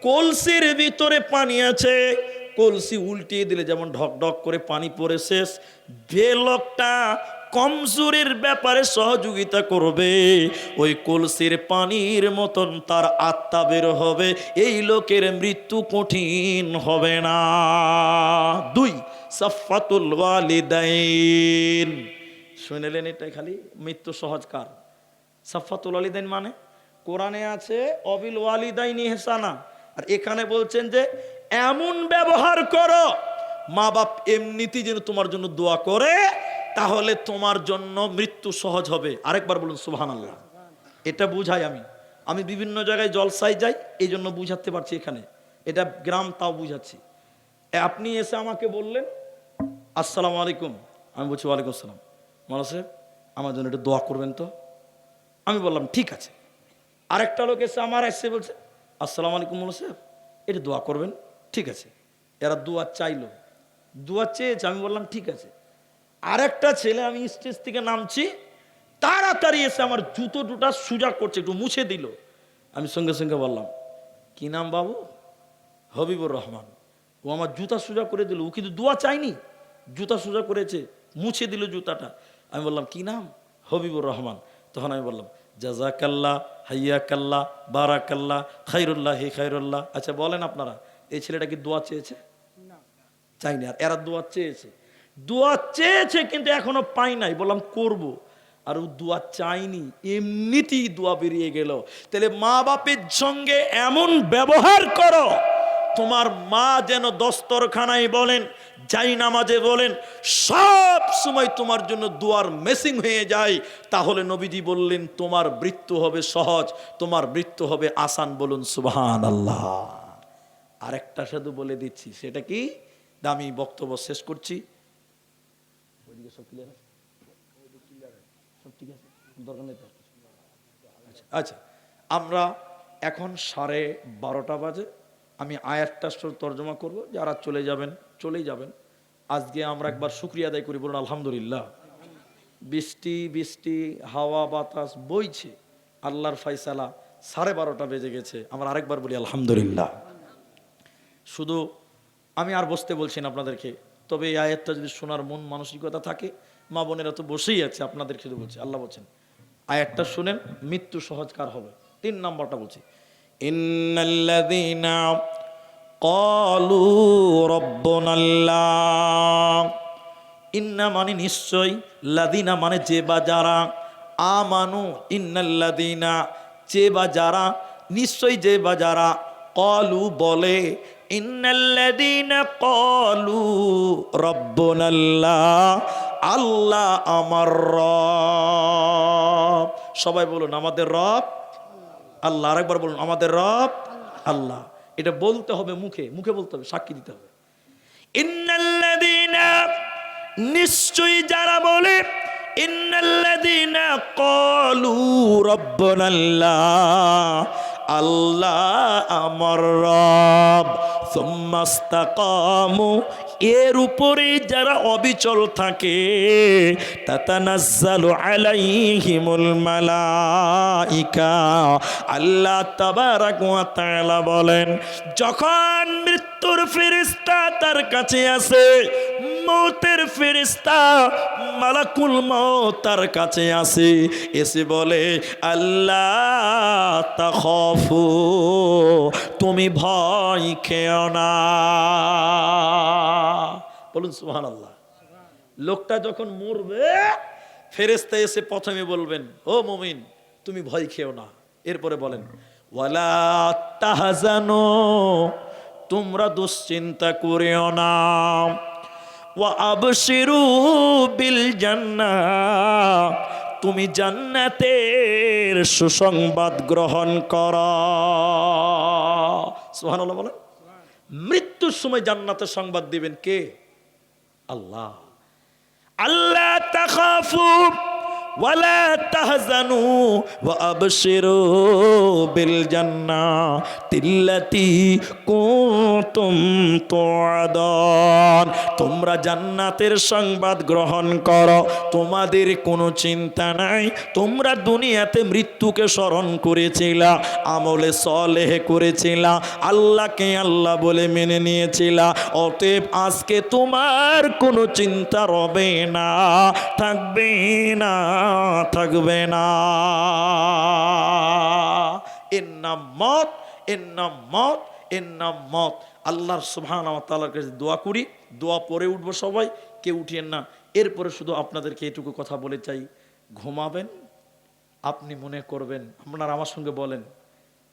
কলসির ভিতরে পানি আছে, কলসি উল্টিয়ে দিলে যেমন ঢক ঢক করে পানি পড়ে শেষ, যে লোকটা কমজোরের ব্যাপারে সহযোগিতা করবে, ওই কলসির পানির মতন তার আত্মা বের হবে, এই লোকের মৃত্যু কঠিন হবে না। 2, সাফাতুল ওয়ালিদাইন। শুনলেন? এটাই খালি মৃত্যু সহজ কার? সাফাতুল ওয়ালিদাইন মানে কোরআনে আছে অবিল ওয়ালিদাইনি ইহসানা, আর এখানে বলছেন যে এমন ব্যবহার করো, মা বাপ এমনিতেই যেন তোমার জন্য দোয়া করে, তাহলে তোমার জন্য মৃত্যু সহজ হবে। আরেকবার বলুন সুবহানাল্লাহ। এটা বুঝাই আমি বিভিন্ন জায়গায় জলসায় যাই, এই জন্য বুঝাতে পারছি। এখানে এটা গ্রাম, তাও বুঝাচ্ছি। আপনি এসে আমাকে বললেন আসসালামু আলাইকুম, আমি বলছি ওয়ালাইকুম আসসালাম, মাওলানা সাহেব আমার জন্য একটু দোয়া করবেন তো। আমি বললাম ঠিক আছে। আরেকটা লোক এসে আমার এসে বলছে আসসালামু আলাইকুম মাওলানা সাহেব, একটু দোয়া করবেন, ঠিক আছে। এরা দোয়া চাইলো, দোয়া চেয়েছে, আমি বললাম ঠিক আছে। আরেকটা ছেলে, আমি স্টেজ থেকে নামছি, তাড়াতাড়ি এসে আমার জুতো দুটা সোজা করছে, একটু মুছে দিল। আমি সঙ্গে সঙ্গে বললাম কি নাম বাবু? হবিবুর রহমান। ও আমার জুতা সোজা করে দিল, ও কিন্তু দোয়া চাইনি, জুতা সোজা করেছে, মুছে দিল জুতাটা। আমি বললাম কি নাম? হবিবুর রহমান। তখন আমি বললাম জাজাকাল্লাহ, হাইয়াকাল্লাহ, বারাকাল্লাহ, খাইরুল্লাহ, হে খাইরুল্লাহ। আচ্ছা বলেন আপনারা, এই ছেলেটা কি দোয়া চেয়েছে? চাইনি। আর এরা দোয়া চেয়েছে, দোয়া চেয়েছে কিন্তু এখনো পাই নাই। বললাম করব, আর ও দোয়া চাইনি, এমনিতেই দোয়া বেরিয়ে গেল। তাহলে মা বাপের সঙ্গে এমন ব্যবহার করো, তোমার মা যেন দস্তরখানায় বলেন, যাই নামাজে বলেন, সব সময় তোমার জন্য দোয়ার মেসিং হয়ে যায়। তাহলে নবীজি বললেন তোমার মৃত্যু হবে সহজ, তোমার মৃত্যু হবে আসান। বলুন সুবহানাল্লাহ। আরেকটা শুধু বলে দিচ্ছি, সেটা কি? দামি বক্তব্য শেষ করছি। ওইদিকে সব ক্লিয়ার আছে? সব ঠিক আছে, দরকার নেই তো? আচ্ছা, আমরা এখন 12:30 বাজে। আমি আয়াতটা তর্জমা করব, যারা চলে যাবেন চলেই যাবেন। আজকে আমরা একবার শুকরিয়া আদায় করি, বলুন আলহামদুলিল্লাহ। বৃষ্টি বৃষ্টি হাওয়া বাতাস বইছে, আল্লাহর ফয়সালা। 12:30 বেজে গেছে, আমরা আরেকবার বলি আলহামদুলিল্লাহ। শুধু আমি আর বসতে বলছি না আপনাদেরকে, তবে এই আয়াতটা যদি শোনার মন মানসিকতা থাকে, মা বোনেরা তো বসেই আছে, আপনাদের শুধু বলছি। আল্লাহ বলছেন আয়াতটা শুনেন, মৃত্যু সহজকার হবে। 3 নম্বরটা বলছি, ইন্নাল্লাযীনা ক্বালু রাব্বুনাল্লাহ। ইন্না মানে নিশ্চয়, লাযীনা মানে যে বা যারা, আমানু ইন্নাল্লাযীনা যে বা যারা, নিশ্চয় যে বা যারা, ক্বালু বলে, ইন্নাল্লাযীনা ক্বালু রাব্বুনাল্লাহ, আল্লাহ আমার রব। সবাই বলুন আমাদের রব আল্লাহ। আরেকবার বলুন আমাদের রব আল্লাহ। এটা বলতে হবে, মুখে মুখে বলতে হবে, সাক্ষী দিতে হবে। ইন্নাল্লাযীনা নিশ্চয়ই যারা বলে, ইন্নাল্লাযীনা ক্বালু রাব্বুনাল্লাহ, আল্লাহ আমার রব, সুম্মা ইসতাকামু, এর উপরে যারা অবিচল থাকে, তাতানাজ্জালু আলাইহিমুল মালাইকা, আল্লাহ তাবারাক ওয়া তাআলা বলেন, যখন মৃত্যুর ফেরেশতা তার কাছে আসে, মৌতের ফেরেশতা মালাকুল মউত তার কাছে আসে, এসে বলে আল্লাহ তাখাফু, তুমি ভয় খেও না। বলুন সুবহানাল্লাহ। লোকটা যখন মরবে, ফেরেশতা এসে প্রথমে বলবেন ও মুমিন তুমি ভয় খেও না। এরপরে বলেন ওয়ালা তাহজানু, তোমরা দুশ্চিন্তা করিও না, ওয়া আবশিরু বিল জান্নাহ, তুমি জান্নাতের সুসংবাদ গ্রহণ করো। সুবহানাল্লাহ বলেন। মৃত্যুর সময় জান্নাতের সংবাদ দিবেন কে? আল্লাহ। আল্লাহ তাখাফু ওয়ালা তাহজানু ওয়া আবশিরু বিল জান্নাতিল্লাতী কুনতুম তুআদুন, তোমরা জান্নাতের সংবাদ গ্রহণ করো, তোমাদের কোনো চিন্তা নাই। তোমরা দুনিয়াতে মৃত্যুকে স্মরণ করেছিলা, আমলে সলেহ করেছিলা, আল্লাহকে আল্লাহ বলে মেনে নিয়েছিলা, অতএব আজকে তোমার কোনো চিন্তা রবে না, থাকবে না, থাকবে না। এর নাম মত, এর নাম মত, এর নাম মত। আল্লাহর সুবহানাহু ওয়া তাআলার কাছে দোয়া করি, দোয়া পরে উঠবো সবাই, কেউ উঠিয়েন না। এরপরে শুধু আপনাদেরকে এটুকু কথা বলে চাই, ঘুমাবেন, আপনি মনে করবেন, আপনারা আমার সঙ্গে বলেন,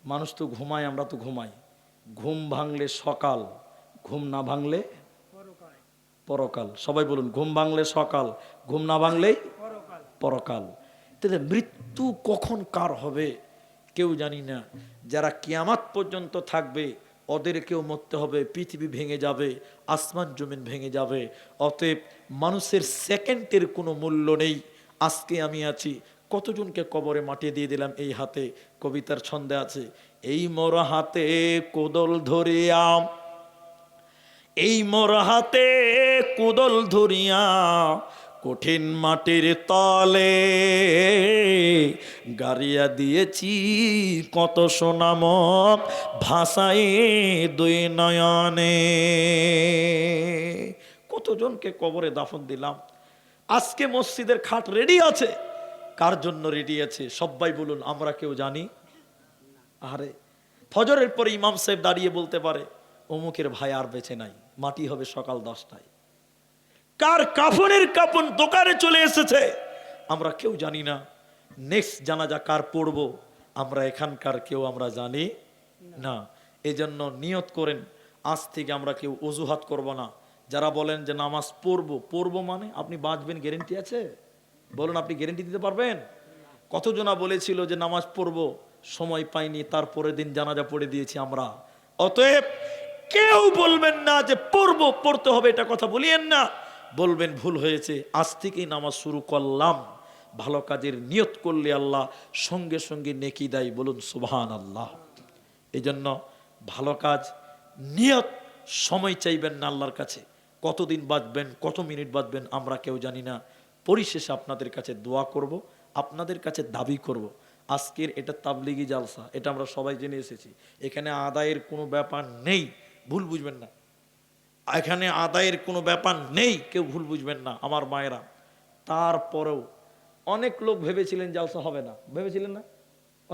মানুষ তো ঘুমায়, আমরা তো ঘুমাই, ঘুম ভাঙলে সকাল, ঘুম না ভাঙলে, পরকাল। সবাই বলুন, ঘুম ভাঙলে সকাল, ঘুম না ভাঙলেই পরকাল। তাহলে মৃত্যু কখন কার হবে কেউ জানি না। যারা কিয়ামত পর্যন্ত থাকবে ওদেরকেও মরতে হবে, পৃথিবী ভেঙে যাবে, আসমান জমিন ভেঙে যাবে। অতএব মানুষের সেকেন্ডের কোনো মূল্য নেই। আজকে আমি আছি, কতজনকে কবরে মাটিয়ে দিয়ে দিলাম এই হাতে। কবিতার ছন্দে আছে, এই মোর হাতে কোদল ধরিয়া, এই মোর হাতে কোদল ধরিয়া, কঠিন মাটির তলে গাড়িয়া দিয়েছি কত সোনামক ভাষায় দুই নয়নে। কতজনকে কবরে দাফন দিলাম। আজকে মসজিদের খাট রেডি আছে, কার জন্য রেডি আছে সবাই বলুন, আমরা কেউ জানি? আরে ফজরের পরে ইমাম সাহেব দাঁড়িয়ে বলতে পারে অমুকের ভাই আর বেঁচে নাই, মাটি হবে সকাল 10টায়। কার কাফনের কাপন দোকানে চলে এসেছে আমরা কেউ জানি না। নেক্সট জানাজা কার পড়বো আমরা এখানকার কেউ আমরা জানি না। এজন্য নিয়ত করেন, আজ থেকে আমরা কেউ অজুহাত করব না। যারা বলেন যে নামাজ পড়বো মানে আপনি বাঁচবেন গ্যারেন্টি আছে? বলুন, আপনি গ্যারেন্টি দিতে পারবেন? কতজনা বলেছিল যে নামাজ পড়বো, সময় পাইনি, তারপরের দিন জানাজা পড়ে দিয়েছি আমরা। অতএব কেউ বলবেন না যে পড়তে হবে, এটা কথা বলিয়েন না। বলবেন ভুল হয়েছে, আজ থেকেই নামাজ শুরু করলাম। ভালো কাজের নিয়ত করলে আল্লাহ সঙ্গে সঙ্গে নেকি দেয়, বলুন সুবহানাল্লাহ। এই জন্য ভালো কাজ নিয়ত, সময় চাইবেন না আল্লাহর কাছে। কতদিন বাঁচবেন, কত মিনিট বাঁচবেন আমরা কেউ জানি না। পরিশেষে আপনাদের কাছে দোয়া করব, আপনাদের কাছে দাবি করব। আজকের এটা তাবলিগি জালসা, এটা আমরা সবাই জেনে এসেছি। এখানে আদায়ের কোনো ব্যাপার নেই, ভুল বুঝবেন না। এখানে আদায়ের কোনো ব্যাপার নেই, কেউ ভুল বুঝবেন না আমার মায়েরা। তারপরেও অনেক লোক ভেবেছিলেন জালসা হবে না, ভেবেছিলেন না?